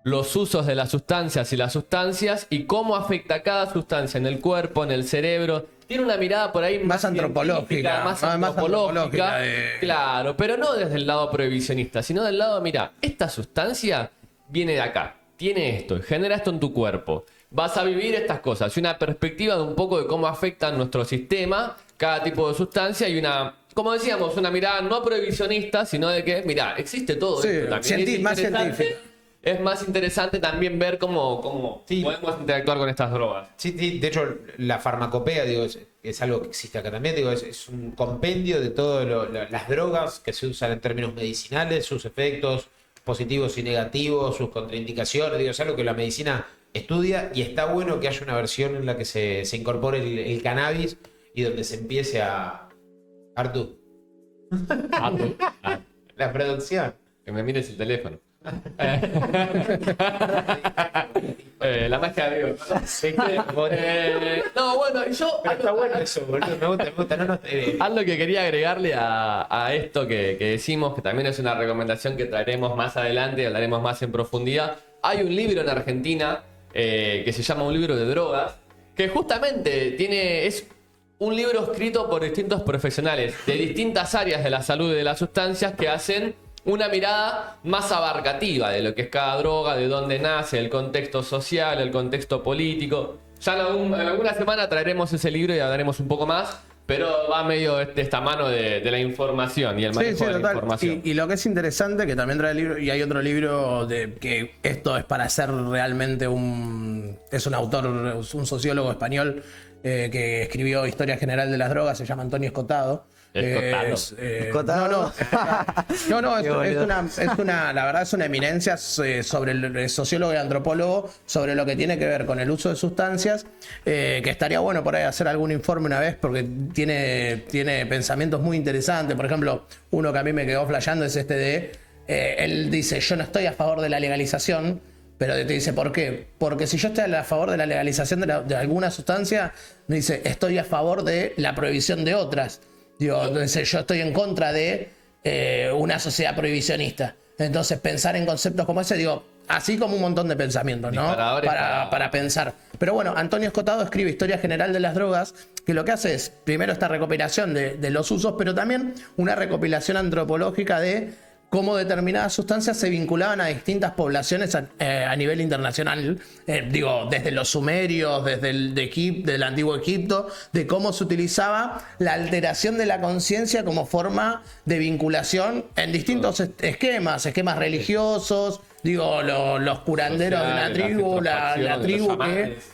los usos de las sustancias y las sustancias y cómo afecta cada sustancia en el cuerpo, en el cerebro. Tiene una mirada por ahí más antropológica, más antropológica, de... claro, pero no desde el lado prohibicionista, sino del lado, mira, esta sustancia viene de acá, tiene esto, genera esto en tu cuerpo. Vas a vivir estas cosas y una perspectiva de un poco de cómo afecta nuestro sistema cada tipo de sustancia y una, como decíamos, una mirada no prohibicionista, sino de que, mira, existe todo Sí, esto también. más científica. Es más interesante también ver cómo Sí. podemos interactuar con estas drogas. Sí, sí, de hecho, la farmacopea, digo, es algo que existe acá también, digo, es un compendio de todas las drogas que se usan en términos medicinales, sus efectos positivos y negativos, sus contraindicaciones, digo, es algo que la medicina estudia y está bueno que haya una versión en la que se incorpore el cannabis y donde se empiece a... Artu, la producción. Que me mires el teléfono. La magia de Dios. No, bueno, y yo... Pero está bueno eso, boludo, me gusta. Algo que quería agregarle a esto que decimos, que también es una recomendación que traeremos más adelante y hablaremos más en profundidad. Hay un libro en Argentina que se llama Un libro de drogas, que justamente es un libro escrito por distintos profesionales de distintas áreas de la salud y de las sustancias que hacen una mirada más abarcativa de lo que es cada droga, de dónde nace, el contexto social, el contexto político. Ya en alguna semana traeremos ese libro y hablaremos un poco más, pero va medio de esta mano de la información y el manejo de la información. Y lo que es interesante, que también trae el libro, y hay otro libro de que esto es para ser realmente es un autor, un sociólogo español que escribió Historia General de las Drogas, se llama Antonio Escotado. ¿Escotado? No, la verdad es una eminencia sobre el sociólogo y antropólogo sobre lo que tiene que ver con el uso de sustancias, que estaría bueno por ahí hacer algún informe una vez porque tiene pensamientos muy interesantes. Por ejemplo, uno que a mí me quedó flasheando es él dice, yo no estoy a favor de la legalización, pero te dice, ¿por qué? Porque si yo estoy a favor de la legalización de alguna sustancia, me dice, estoy a favor de la prohibición de otras. Digo, entonces yo estoy en contra de una sociedad prohibicionista. Entonces pensar en conceptos como ese, digo, así como un montón de pensamientos, ¿no? Para pensar. Pero bueno, Antonio Escotado escribe Historia General de las Drogas, que lo que hace es, primero esta recopilación de los usos, pero también una recopilación antropológica de cómo determinadas sustancias se vinculaban a distintas poblaciones a nivel internacional. Desde los sumerios, desde del antiguo Egipto, de cómo se utilizaba la alteración de la conciencia como forma de vinculación en distintos esquemas religiosos, los curanderos de la tribu, la tribu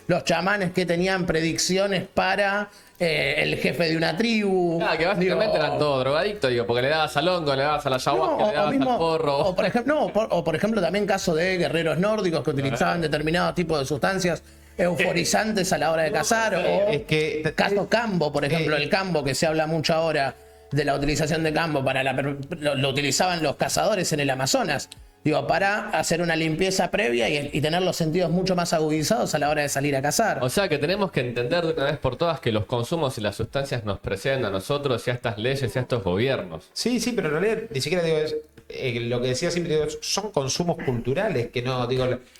los chamanes que tenían predicciones para el jefe de una tribu. Que básicamente eran todos drogadictos, porque le dabas al hongo, le dabas a la ayahuasca, le dabas al porro. O por ejemplo, también caso de guerreros nórdicos que utilizaban determinados tipos de sustancias euforizantes a la hora de cazar. Caso cambo, por ejemplo, el cambo, que se habla mucho ahora de la utilización de cambo lo utilizaban los cazadores en el Amazonas. Para hacer una limpieza previa y tener los sentidos mucho más agudizados a la hora de salir a cazar. O sea que tenemos que entender de una vez por todas que los consumos y las sustancias nos preceden a nosotros y a estas leyes y a estos gobiernos. Sí, pero en realidad ni siquiera lo que decía siempre, son consumos culturales, que no,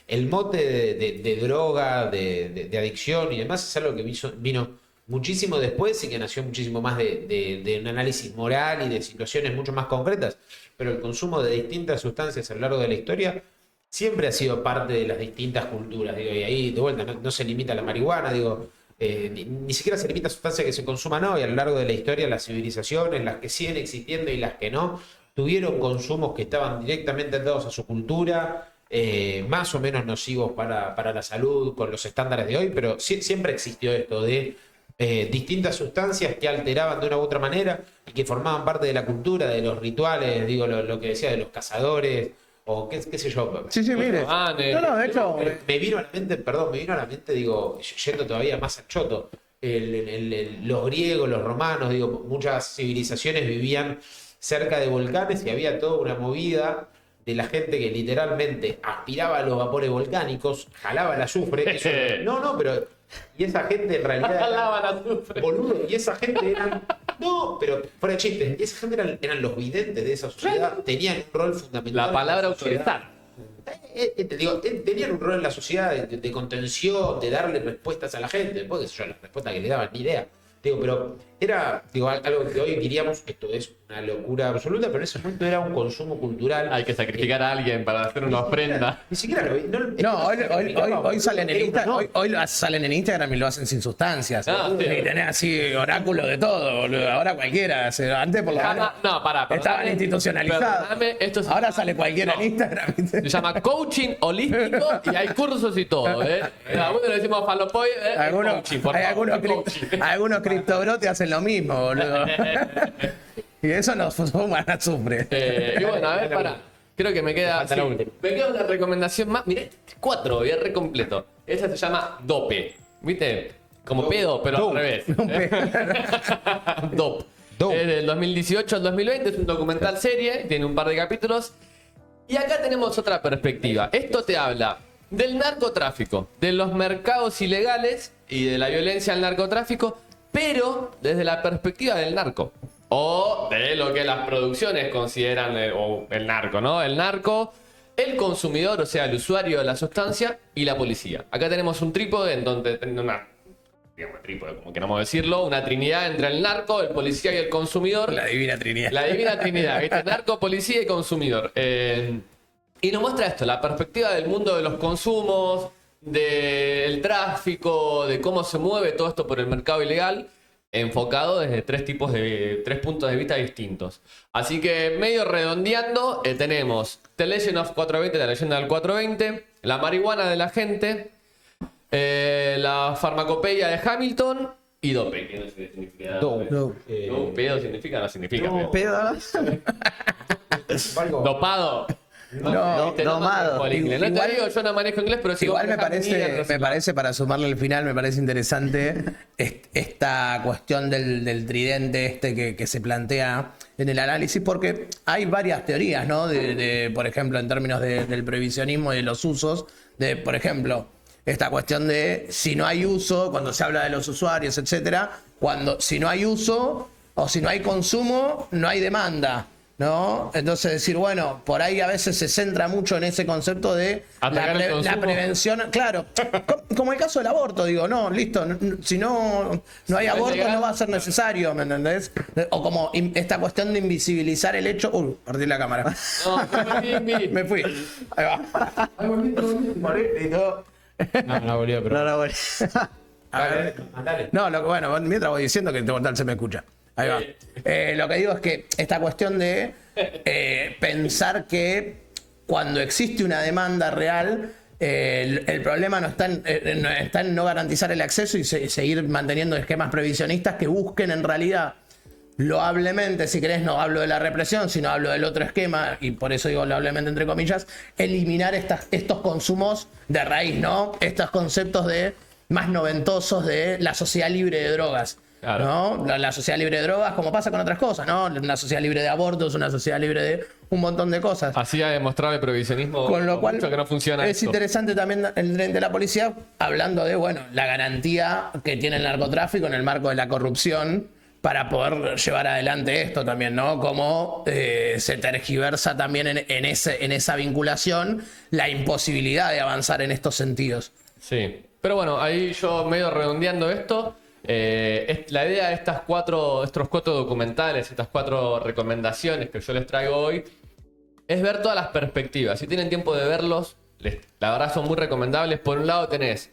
el mote de droga, de adicción y demás es algo que vino muchísimo después y que nació muchísimo más de un análisis moral y de situaciones mucho más concretas. Pero el consumo de distintas sustancias a lo largo de la historia siempre ha sido parte de las distintas culturas. Y ahí, de vuelta, no se limita a la marihuana, ni siquiera se limita a sustancias que se consuman hoy. A lo largo de la historia, las civilizaciones, las que siguen existiendo y las que no, tuvieron consumos que estaban directamente atados a su cultura, más o menos nocivos para la salud con los estándares de hoy, pero siempre existió esto de distintas sustancias que alteraban de una u otra manera y que formaban parte de la cultura, de los rituales, lo que decía de los cazadores, o qué sé yo. Sí, mire. De hecho. Me vino a la mente, yendo todavía más al choto, los griegos, los romanos, muchas civilizaciones vivían cerca de volcanes y había toda una movida de la gente que literalmente aspiraba a los vapores volcánicos, jalaba el azufre. Pero... Y esa gente en realidad... boludo, y esa gente eran... No, pero fuera de chiste, y esa gente eran los videntes de esa sociedad, tenían un rol fundamental. La palabra utilizar. tenían un rol en la sociedad de contención, de darle respuestas a la gente. Después, qué sé yo, las respuestas que le daban, ni idea. Pero era algo que hoy diríamos, esto es una locura absoluta, pero en ese momento era un consumo cultural. Hay que sacrificar a alguien para hacer una ofrenda. Ni siquiera hoy salen en Instagram, hoy salen en Instagram y lo hacen sin sustancias. Sí. Y tenés así oráculo de todo, boludo. Ahora cualquiera. Antes por lo menos estaban institucionalizados. Ahora sale cualquiera en Instagram. Se llama coaching holístico y hay cursos y todo, Algunos le decimos falopoy, algunos criptobrotes hacen lo mismo, boludo. Y eso nos fuma a azufre. Y bueno, a ver, creo que me queda una recomendación más. Mirá, 4, voy a re completo. Esta se llama Dope. ¿Viste? Como pedo, pero al revés. Dope. Es del 2018 al 2020, es un documental serie, tiene un par de capítulos. Y acá tenemos otra perspectiva. Esto te habla del narcotráfico, de los mercados ilegales y de la violencia al narcotráfico, pero desde la perspectiva del narco. O de lo que las producciones consideran el narco, ¿no? El narco, el consumidor, o sea, el usuario de la sustancia, y la policía. Acá tenemos un trípode en donde trípode, como queramos decirlo, una trinidad entre el narco, el policía y el consumidor. La divina trinidad. La divina trinidad, ¿viste? Narco, policía y consumidor. Y nos muestra esto, la perspectiva del mundo de los consumos, del tráfico, de cómo se mueve todo esto por el mercado ilegal, enfocado desde tres puntos de vista distintos. Así que, medio redondeando, tenemos The Legend of 420, la leyenda del 420, la marihuana de la gente, la farmacopeia de Hamilton y dope, que no sé qué significa. Pedo significa, no significa. Dopado. Domado. No te digo, yo no manejo inglés, pero sí. Igual me parece, para sumarle al final, me parece interesante esta cuestión del tridente que se plantea en el análisis, porque hay varias teorías, ¿no? Por ejemplo, en términos del previsionismo y de los usos, por ejemplo, esta cuestión de si no hay uso, cuando se habla de los usuarios, etcétera, si no hay uso o si no hay consumo, no hay demanda, ¿no? Entonces decir, bueno, por ahí a veces se centra mucho en ese concepto de la prevención, claro, como el caso del aborto, digo, no, listo, si no hay aborto no va a ser necesario, ¿me entendés? O como esta cuestión de invisibilizar el hecho, perdí la cámara. Me fui. Ahí va. No volvió, pero. No, bueno. Andale. Bueno, mientras voy diciendo que tal se me escucha. Ahí va. Lo que digo es que esta cuestión de pensar que cuando existe una demanda real, el problema no está en no garantizar el acceso y seguir manteniendo esquemas previsionistas que busquen en realidad loablemente, si querés, no hablo de la represión, sino hablo del otro esquema, y por eso digo loablemente entre comillas, eliminar estos consumos de raíz, ¿no? Estos conceptos más noventosos de la sociedad libre de drogas. Claro. ¿No? La sociedad libre de drogas, como pasa con otras cosas, ¿no? Una sociedad libre de abortos, una sociedad libre de un montón de cosas. Así ha demostrado el prohibicionismo, con lo cual que no funciona. Es interesante también el tren de la policía, hablando de, la garantía que tiene el narcotráfico en el marco de la corrupción para poder llevar adelante esto también, ¿no? Cómo se tergiversa también en esa vinculación la imposibilidad de avanzar en estos sentidos. Sí, pero bueno, ahí yo medio redondeando esto, la idea de estos cuatro documentales, estas 4 recomendaciones que yo les traigo hoy, es ver todas las perspectivas. Si tienen tiempo de verlos, la verdad son muy recomendables. Por un lado tenés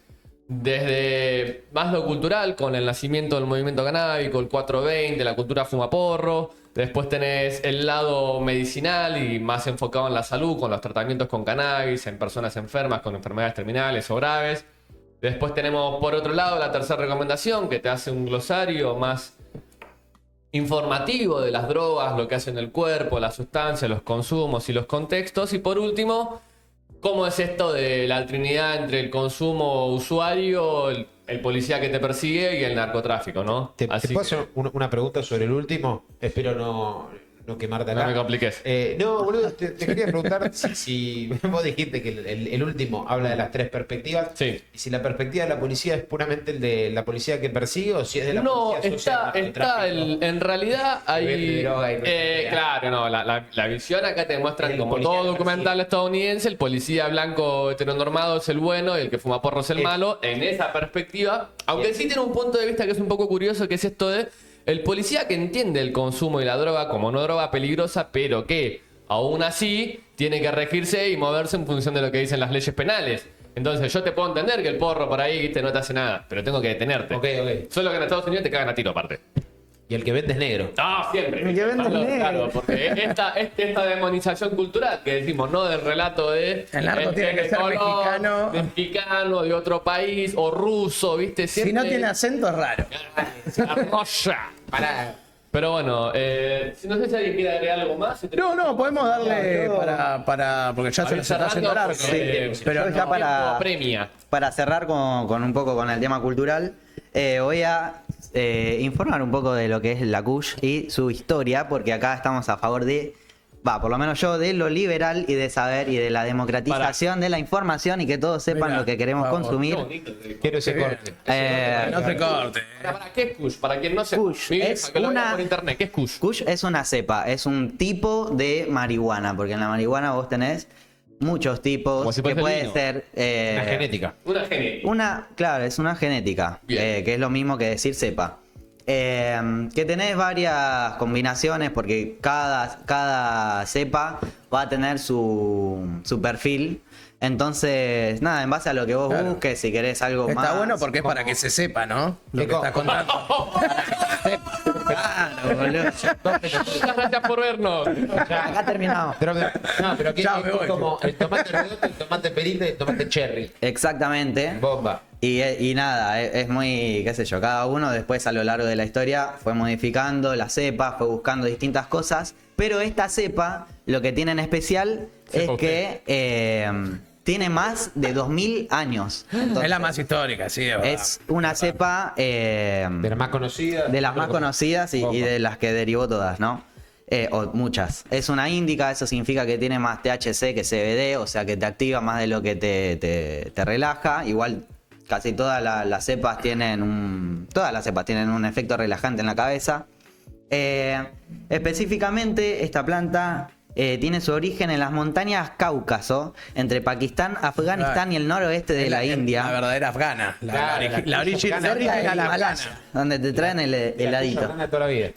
desde más lo cultural, con el nacimiento del movimiento canábico, el 420, la cultura fumaporro. Después tenés el lado medicinal y más enfocado en la salud, con los tratamientos con cannabis, en personas enfermas con enfermedades terminales o graves. Después tenemos, por otro lado, la tercera recomendación, que te hace un glosario más informativo de las drogas, lo que hacen el cuerpo, las sustancias, los consumos y los contextos. Y por último, ¿cómo es esto de la trinidad entre el consumo usuario, el policía que te persigue y el narcotráfico, ¿no? ¿Te puedo hacer una pregunta sobre el último? Espero no no quemarte acá. No me compliques. No, boludo, te quería preguntar si vos dijiste que el último habla de las tres perspectivas. Sí. Y si la perspectiva de la policía es puramente el de la policía que persigue o si es de la No, policía social del está narcotráfico. en realidad Vende hay. droga y no sé qué. Claro, no, la visión acá te muestran El como policía todo que documental estadounidense, el policía blanco heteronormado es el bueno y el que fuma porro es el malo. En esa perspectiva, aunque sí tiene un punto de vista que es un poco curioso, que es esto de el policía que entiende el consumo y la droga como una droga peligrosa, pero que aún así tiene que regirse y moverse en función de lo que dicen las leyes penales. Entonces yo te puedo entender que el porro por ahí, viste, no te hace nada, pero tengo que detenerte. Ok. Solo que en Estados Unidos te cagan a tiro aparte. Y el que vende es negro. No, siempre. El que vende Claro, negro. claro, porque esta demonización cultural que decimos, ¿no? Del relato de... El narco tiene que de ser color, mexicano. de mexicano, de otro país, o ruso, ¿viste? Si no tiene acento es raro. Se arrolla. Pará. Pero bueno, no sé si alguien quiere agregar algo más. No, podemos darle para porque ya se nos está haciendo largo. Pero Yo ya para- premia. Para cerrar con un poco con el tema cultural, voy a informar un poco de lo que es la Kush y su historia, porque acá estamos a favor de, por lo menos yo, de lo liberal y de saber y de la democratización de la información y que todos sepan Mirá, lo que queremos por favor. consumir. Qué bonito. Quiero ese bien. corte. No se corte. ¿Para qué es Kush? Para quien no sepa. Kush Mi vieja es que lo vea una- por internet. ¿Qué es Kush? Kush es una cepa, es un tipo de marihuana, porque en la marihuana vos tenés muchos Como tipos si que fuese el puede vino. ser Una genética. Una genética. claro, es una genética, Bien. que es lo mismo que decir cepa. Que tenés varias combinaciones porque cada cepa va a tener su perfil. Entonces, nada, en base a lo que vos Claro. busques, si querés algo más. Está bueno porque es para que se sepa, ¿no? Lo ¿Qué que estás cosa? contando. Claro, boludo. Muchas gracias por vernos. Acá terminamos. Pero aquí Chao, me es voy. como el tomate redondo, el tomate perita y el tomate cherry. Exactamente. Bomba. Y nada, es muy, qué sé yo, cada uno después a lo largo de la historia fue modificando la cepa, fue buscando distintas cosas, pero esta cepa lo que tiene en especial Sepa es que tiene más de 2000 años. Entonces, Es la más histórica, sí, es verdad. es una cepa De las más conocidas. de las más conocidas y de las que derivó todas, ¿no? O muchas. Es una índica, eso significa que tiene más THC que CBD, o sea que te activa más de lo que te relaja. Igual casi todas las cepas tienen un efecto relajante en la cabeza. Específicamente esta planta tiene su origen en las montañas Cáucaso, entre Pakistán, Afganistán y el noroeste de la India. La verdadera afgana. Claro, La original Cerca del afgana. Himalaya, donde te traen el heladito. De toda la vida.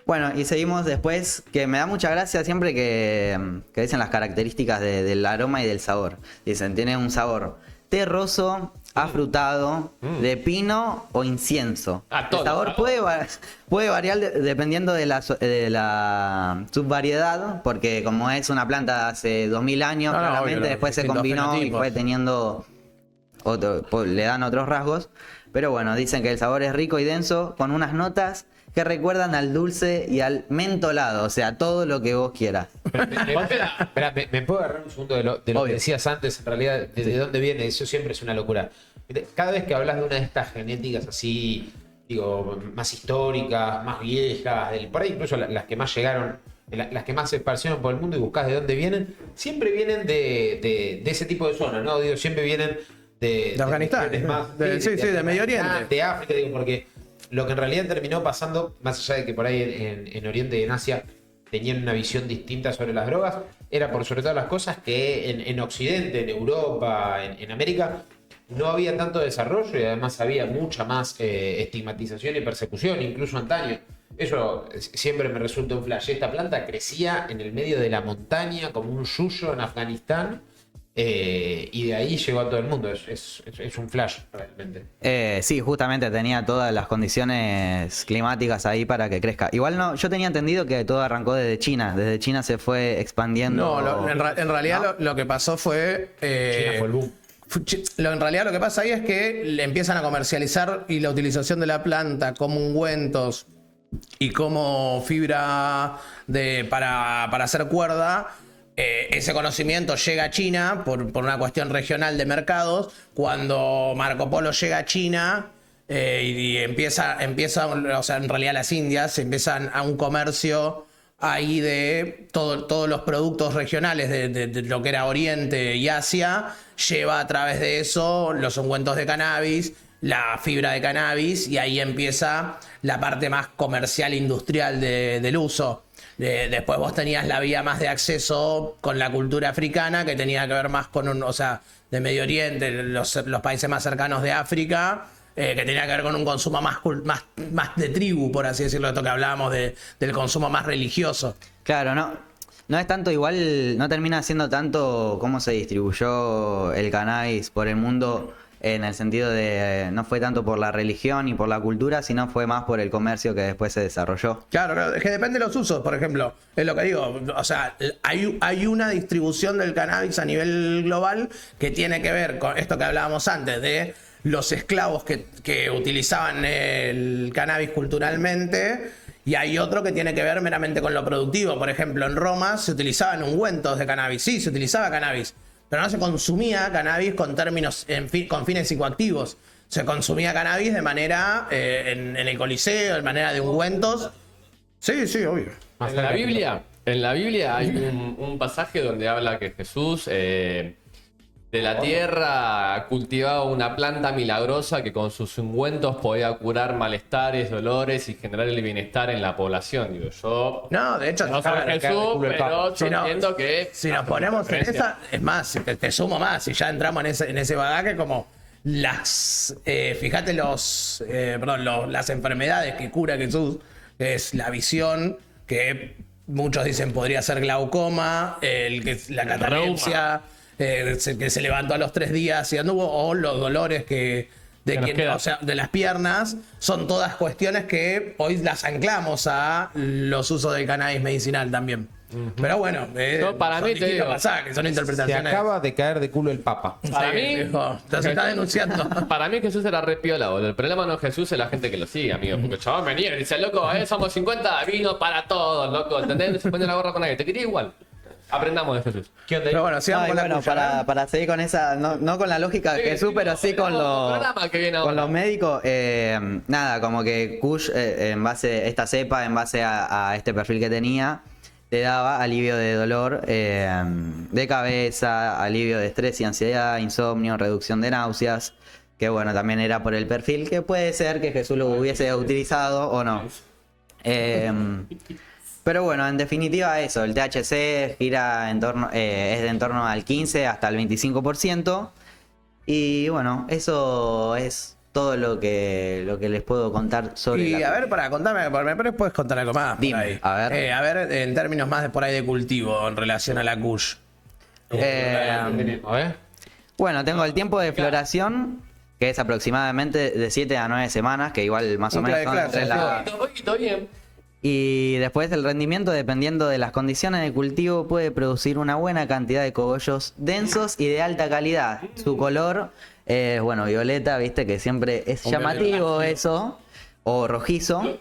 Bueno, y seguimos después, que me da mucha gracia siempre que dicen las características del aroma y del sabor. Dicen, tiene un sabor terroso, afrutado, de pino o incienso. Ah, todo, El sabor ¿no? puede variar dependiendo de la subvariedad, porque como es una planta de hace 2000 años, No, no, claramente obvio, después se distintos combinó y fenotipos. fue teniendo le dan otros rasgos. Pero bueno, dicen que el sabor es rico y denso, con unas notas que recuerdan al dulce y al mentolado, o sea, todo lo que vos quieras. Espera, ¿me puedo agarrar un segundo de lo que Obvio. decías antes? En realidad, ¿de dónde viene? Eso siempre es una locura. Cada vez que hablas de una de estas genéticas así, digo, más históricas, más viejas, por ahí incluso las que más llegaron, las que más se esparcieron por el mundo y buscas de dónde vienen, siempre vienen de ese tipo de zonas, ¿no? Digo, siempre vienen de Afganistán, regiones más, sí, de Medio Oriente. De África, digo, porque lo que en realidad terminó pasando, más allá de que por ahí en Oriente y en Asia tenían una visión distinta sobre las drogas, era por sobre todas las cosas que en Occidente, en Europa, en América, no había tanto desarrollo y además había mucha más estigmatización y persecución, incluso antaño. Eso siempre me resulta un flash. Esta planta crecía en el medio de la montaña como un yuyo en Afganistán. Y de ahí llegó a todo el mundo. Es un flash realmente. Sí, justamente tenía todas las condiciones climáticas ahí para que crezca. Igual no, yo tenía entendido que todo arrancó desde China. Desde China se fue expandiendo. No, en realidad lo que pasó fue. China fue el boom. En realidad lo que pasa ahí es que le empiezan a comercializar y la utilización de la planta como ungüentos y como fibra para hacer cuerda. Ese conocimiento llega a China por una cuestión regional de mercados. Cuando Marco Polo llega a China, y empieza, o sea, en realidad las Indias empiezan a un comercio ahí de todos los productos regionales de lo que era Oriente y Asia, lleva a través de eso los ungüentos de cannabis, la fibra de cannabis, y ahí empieza la parte más comercial industrial del uso. Después vos tenías la vía más de acceso con la cultura africana, que tenía que ver más con o sea, de Medio Oriente, los países más cercanos de África, que tenía que ver con un consumo más de tribu, por así decirlo, esto que hablábamos del consumo más religioso. Claro, no es tanto igual, no termina siendo tanto cómo se distribuyó el cannabis por el mundo, en el sentido de no fue tanto por la religión y por la cultura, sino fue más por el comercio que después se desarrolló. Claro, es que depende de los usos, por ejemplo, es lo que digo, o sea, hay una distribución del cannabis a nivel global que tiene que ver con esto que hablábamos antes, de los esclavos que utilizaban el cannabis culturalmente, y hay otro que tiene que ver meramente con lo productivo. Por ejemplo, en Roma se utilizaban ungüentos de cannabis, sí, se utilizaba cannabis, pero no se consumía cannabis con con fines psicoactivos. Se consumía cannabis de manera en el Coliseo, de manera de ungüentos. Sí, sí, obvio. En la Biblia hay un pasaje donde habla que Jesús de la tierra cultivaba una planta milagrosa que con sus ungüentos podía curar malestares, dolores y generar el bienestar en la población. Digo, yo No, de hecho, no soy Jesús, pero yo entiendo que... Si nos ponemos en esa, es más, te sumo más, si ya entramos en ese bagaje, como fíjate las enfermedades que cura Jesús, que es la visión, que muchos dicen podría ser glaucoma, la catalepsia, que se levantó a los 3 días y anduvo, o los dolores o sea, de las piernas, son todas cuestiones que hoy las anclamos a los usos del cannabis medicinal también. Pero bueno, para mí te digo, que son Se interpretaciones. acaba de caer de culo el Papa. Para Sí, mí, viejo, se está denunciando. Para mí Jesús era re piola, boludo. El problema no es Jesús, es la gente que lo sigue, amigo. Porque el chabón venía y dice, loco, somos 50, vino para todos, loco. ¿Entendés? Se pone la gorra con nadie. Te quería igual. Aprendamos de Jesús. ¿Qué onda? Pero bueno, sigamos con la bueno, cuchara. para seguir con esa, no con la lógica de Jesús, pero sí con los médicos, nada, como que Kush, en base esta cepa, en base a este perfil que tenía, te daba alivio de dolor de cabeza, alivio de estrés y ansiedad, insomnio, reducción de náuseas, que bueno, también era por el perfil, que puede ser que Jesús lo hubiese utilizado o no. Pero bueno, en definitiva eso, el THC gira es de en torno al 15 hasta el 25%. Y bueno, eso es todo lo que les puedo contar sobre Y a ver, contame, me puedes contar algo más. Dime, por ahí. a ver. A ver, en términos más de por ahí de cultivo en relación a la Kush. A ver. Bueno, tengo el tiempo de floración, que es aproximadamente de 7 a 9 semanas, que igual más o menos son entre Todo bien. Y después el rendimiento, dependiendo de las condiciones de cultivo, puede producir una buena cantidad de cogollos densos y de alta calidad. Su color es, bueno, violeta, viste, que siempre es llamativo eso, o rojizo.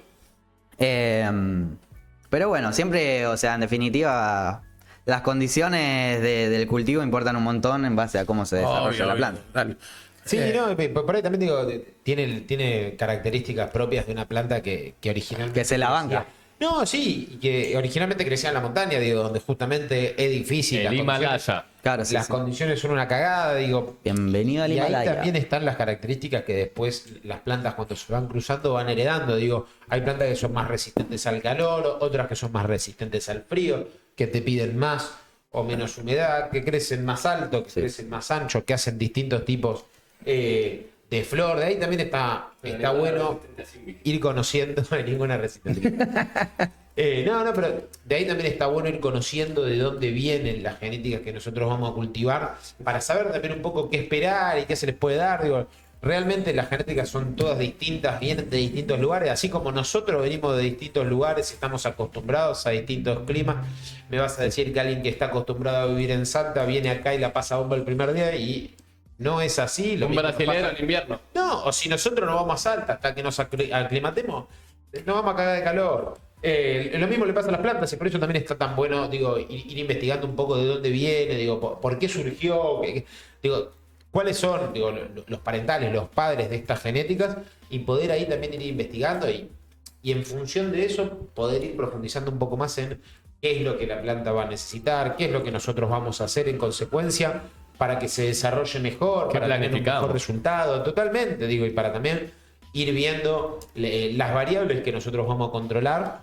Pero bueno, siempre, o sea, en definitiva, las condiciones del cultivo importan un montón en base a cómo se desarrolla la planta. Dale. Sí, no, por ahí también digo, tiene características propias de una planta que originalmente... Que se la banca. crecía. No, sí, y que originalmente crecía en la montaña, digo, donde justamente es difícil. El las Himalaya. Claro, sí, las sí. condiciones son una cagada, digo. Bienvenido al Y ahí Himalaya. también están las características que después las plantas cuando se van cruzando van heredando. Digo, hay plantas que son más resistentes al calor, otras que son más resistentes al frío, que te piden más o menos humedad, que crecen más alto, que crecen más ancho, que hacen distintos tipos de flor. De ahí también está bueno ir conociendo. No hay ninguna resistencia. No, pero de ahí también está bueno ir conociendo de dónde vienen las genéticas que nosotros vamos a cultivar para saber también un poco qué esperar y qué se les puede dar. Digo, realmente las genéticas son todas distintas, vienen de distintos lugares, así como nosotros venimos de distintos lugares, estamos acostumbrados a distintos climas. Me vas a decir que alguien que está acostumbrado a vivir en Salta viene acá y la pasa bomba el primer día y no es así. Lo Un mismo nos brasilero pasa- en invierno. No, o si nosotros no vamos a Salta hasta que nos aclimatemos, no vamos a cagar de calor. Lo mismo le pasa a las plantas y por eso también está tan bueno, digo, ir investigando un poco de dónde viene, digo, por qué surgió. Digo, cuáles son, digo, los parentales, los padres de estas genéticas, y poder ahí también ir investigando y en función de eso poder ir profundizando un poco más en qué es lo que la planta va a necesitar, qué es lo que nosotros vamos a hacer en consecuencia para que se desarrolle mejor, para tener un mejor resultado, totalmente, digo, y para también ir viendo las variables que nosotros vamos a controlar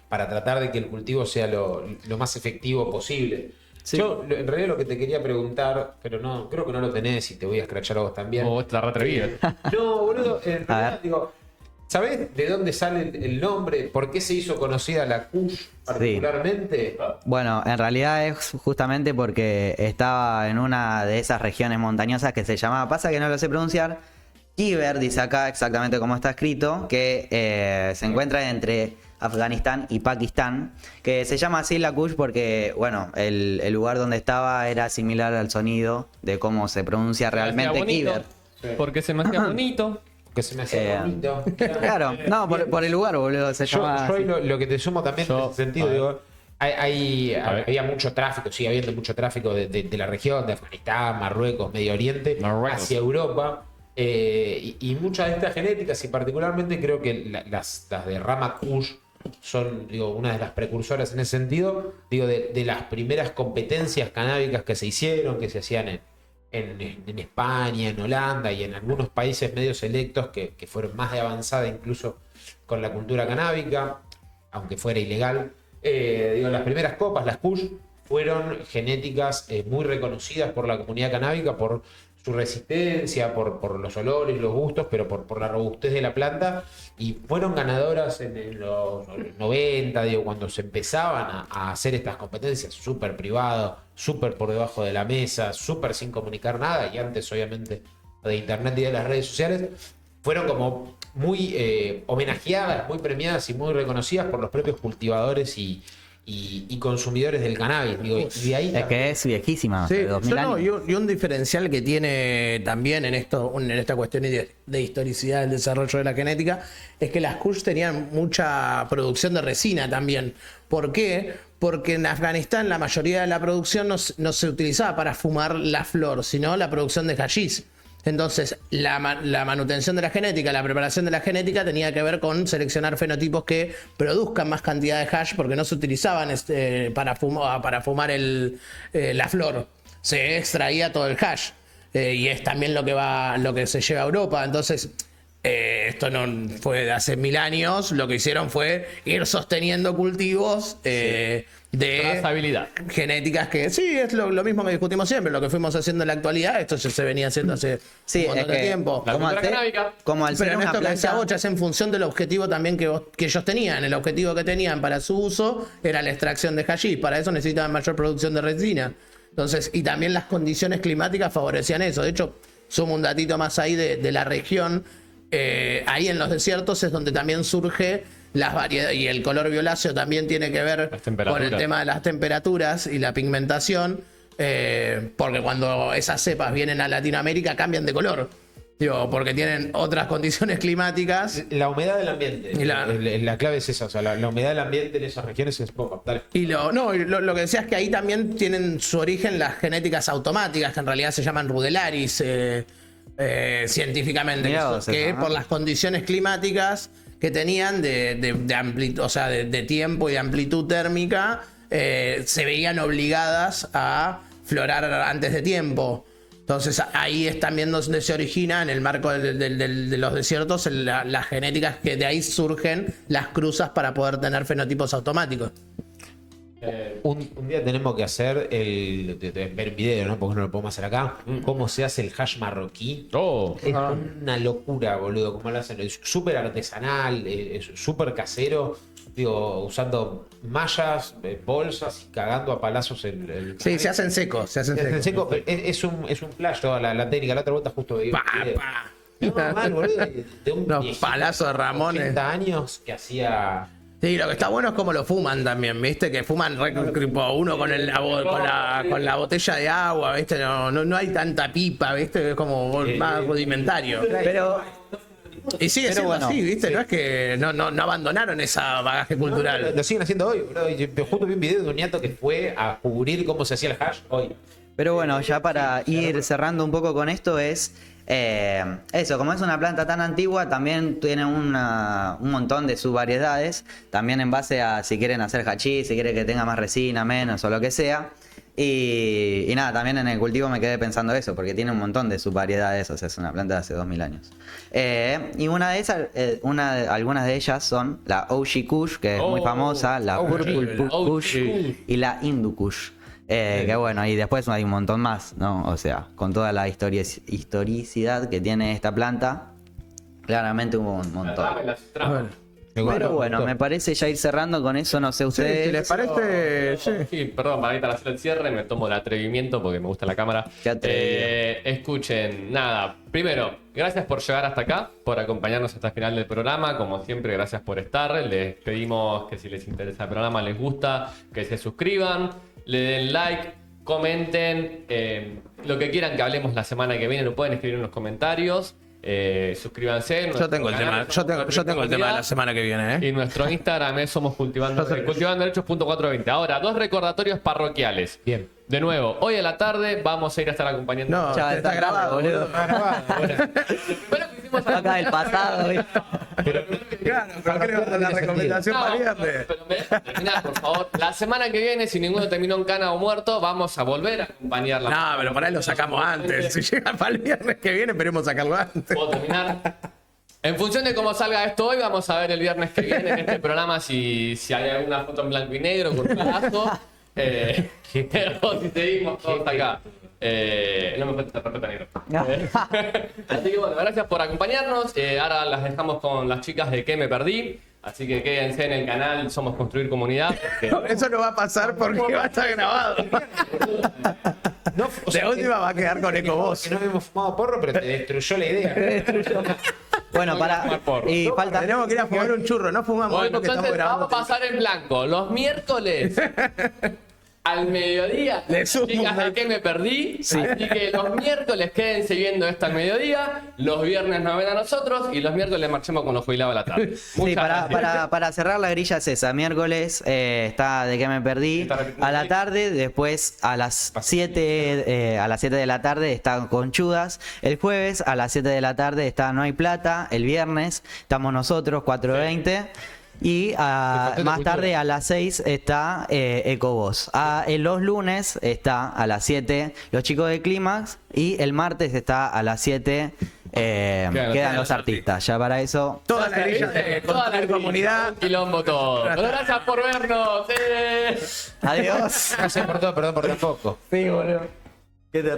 para tratar de que el cultivo sea lo más efectivo posible. Sí. Yo, en realidad, lo que te quería preguntar, pero no, creo que no lo tenés y te voy a escrachar a vos también. Oh, esta reatrevida. No, boludo, en realidad, digo, ¿sabés de dónde sale el nombre? ¿Por qué se hizo conocida la Kush particularmente? Sí. Bueno, en realidad es justamente porque estaba en una de esas regiones montañosas que se llamaba, pasa que no lo sé pronunciar, Khyber, dice acá exactamente como está escrito, que se encuentra entre Afganistán y Pakistán, que se llama así la Kush porque, bueno, el lugar donde estaba era similar al sonido de cómo se pronuncia realmente Khyber. Porque se me hacía bonito. Que se me hacía bonito. Claro, no, por el lugar, boludo, se llama yo lo que te sumo también en ese sentido, digo, había mucho tráfico, sigue habiendo mucho tráfico de la región, de Afganistán, Marruecos, Medio Oriente, hacia Europa. Y muchas de estas genéticas, y particularmente creo que las de rama Kush son, digo, una de las precursoras en ese sentido, digo, de las primeras competencias canábicas que se hicieron, que se hacían en España, en Holanda y en algunos países medio selectos que fueron más de avanzada incluso con la cultura canábica, aunque fuera ilegal. Digo, las primeras copas, las Kush, fueron genéticas muy reconocidas por la comunidad canábica por su resistencia, por los olores, los gustos, pero por la robustez de la planta, y fueron ganadoras en los 90, digo, cuando se empezaban a hacer estas competencias súper privado, súper por debajo de la mesa, súper sin comunicar nada, y antes obviamente de internet y de las redes sociales, fueron como muy homenajeadas, muy premiadas y muy reconocidas por los propios cultivadores y consumidores del cannabis. Digo, y de ahí es que es viejísima. Sí, 2000 años. y un diferencial que tiene también en esta cuestión de historicidad del desarrollo de la genética es que las Kush tenían mucha producción de resina también. ¿Por qué? Porque en Afganistán la mayoría de la producción no se utilizaba para fumar la flor, sino la producción de hashish. Entonces, la manutención de la genética, la preparación de la genética tenía que ver con seleccionar fenotipos que produzcan más cantidad de hash, porque no se utilizaban para fumar la flor. Se extraía todo el hash. Y es también lo que se lleva a Europa. Entonces, esto no fue de hace 1000 años. Lo que hicieron fue ir sosteniendo cultivos de trazabilidad, genéticas que sí, es lo mismo que discutimos siempre, lo que fuimos haciendo en la actualidad, esto ya se venía haciendo hace un montón de tiempo. Pero en esto que decía Bocha es en función del objetivo también que ellos tenían. El objetivo que tenían para su uso era la extracción de hashish, para eso necesitaban mayor producción de resina. Entonces, y también las condiciones climáticas favorecían eso. De hecho, sumo un datito más ahí de la región. Ahí en los desiertos es donde también surge las variedades, y el color violáceo también tiene que ver con el tema de las temperaturas y la pigmentación, porque cuando esas cepas vienen a Latinoamérica cambian de color, digo, porque tienen otras condiciones climáticas. La humedad del ambiente, la clave es esa, o sea, la humedad del ambiente en esas regiones es poco. Y lo que decía es que ahí también tienen su origen las genéticas automáticas, que en realidad se llaman rudelaris científicamente, que por las condiciones climáticas que tenían de amplitud, o sea, de tiempo y de amplitud térmica, se veían obligadas a florar antes de tiempo. Entonces ahí es también donde se origina, en el marco de los desiertos, las genéticas que de ahí surgen las cruzas para poder tener fenotipos automáticos. Un día tenemos que hacer ver video, ¿no? Porque no lo podemos hacer acá. Cómo se hace el hash marroquí. Es una locura, boludo. Cómo lo hacen. Es súper artesanal, es súper casero. Digo, usando mallas, bolsas y cagando a palazos el sí, se hacen secos. Se hacen secos. Es un flash toda la técnica. La otra vuelta justo de mal, boludo. De un palazo de Ramones. 80 años que hacía. Sí, lo que está bueno es cómo lo fuman también, ¿viste? Que fuman uno con la botella de agua, ¿viste? No hay tanta pipa, ¿viste? Es como más rudimentario. Pero y sigue siendo así, ¿viste? Sí. No es que no abandonaron esa bagaje cultural. Lo siguen haciendo hoy, bro. Yo justo vi un video de un niato que fue a cubrir cómo se hacía el hash hoy. Pero bueno, ya para ir cerrando un poco con esto es eso, como es una planta tan antigua, también tiene un montón de subvariedades, también en base a si quieren hacer hachís, si quieren que tenga más resina, menos o lo que sea. Y nada, también en el cultivo me quedé pensando eso, porque tiene un montón de subvariedades, o sea, es una planta de hace 2000 años. Y una de esas, algunas de ellas son la OG Kush, que es muy famosa, la Purple Kush y la Hindu Kush. Que bueno, y después hay un montón más, ¿no? O sea, con toda la historicidad que tiene esta planta, claramente hubo un montón. Pero bueno, me parece ya ir cerrando con eso, no sé ustedes. Si les parece, sí. Sí, perdón, para hacer el cierre, me tomo el atrevimiento porque me gusta la cámara. Qué atrevido. Escuchen, nada, primero, gracias por llegar hasta acá, por acompañarnos hasta el final del programa. Como siempre, gracias por estar. Les pedimos que si les interesa el programa, les gusta, que se suscriban, le den like, comenten lo que quieran que hablemos la semana que viene, lo pueden escribir en los comentarios. Suscríbanse. Yo tengo el tema, yo tengo el tema de la semana que viene, ¿eh? Y nuestro Instagram es somos cultivandoderechos.420. Ahora, 2 recordatorios parroquiales. Bien. De nuevo, hoy a la tarde vamos a ir a estar acompañando. No, Ya está grabado, boludo. Está grabado, bueno. Primero que hicimos Acá del pasado, ¿viste? Claro, ¿por qué le vas a dar la recomendación para el viernes? pero me dejan terminar, por favor. La semana que viene, si ninguno terminó en cana o muerto, vamos a volver a acompañarla. No, pero por ahí lo sacamos antes. Si llega para el viernes que viene, esperemos sacarlo antes. ¿Puedo terminar? En función de cómo salga esto hoy, vamos a ver el viernes que viene en este programa si hay alguna foto en blanco y negro con un pedazo. Pero si seguimos todos acá. No me falta tarjeta negro. Así que bueno, gracias por acompañarnos. Ahora las dejamos con las chicas de ¿Qué me perdí? Así que quédense en el canal Somos Construir Comunidad. Eso no va a pasar porque va a estar grabado. No, o sea, De última va a quedar con Eco Voz. que no habíamos fumado porro, pero te destruyó la idea. Bueno, y falta. Tenemos que ir a fumar un churro, no fumamos hoy Bueno, porque estamos entonces vamos grabando. a pasar en blanco. Los miércoles al mediodía, Le las sumo chicas una- de ¿Qué me perdí? Así que los miércoles quédense viendo esto al mediodía, los viernes nos ven a nosotros y los miércoles marchemos con los jubilados a la tarde. Sí, Muchas gracias. para cerrar la grilla es esa. Miércoles está de que me perdí Está repitiendo a la ahí. tarde. Después a las 7 de la tarde está Conchudas. El jueves a las 7 de la tarde está No hay plata. El viernes estamos nosotros, 4:20. Y faltó la más cultura. tarde a las 6 está Ecovoz. En los lunes está a las 7 los chicos de Clímax. Y el martes está a las 7 quedan los artistas. Ya para eso. Toda la grilla de Toda la Construir Comunidad. Un quilombo todo. Pero gracias por vernos. Adiós. Gracias por todo, perdón por tampoco. Sí, boludo. Qué terrible.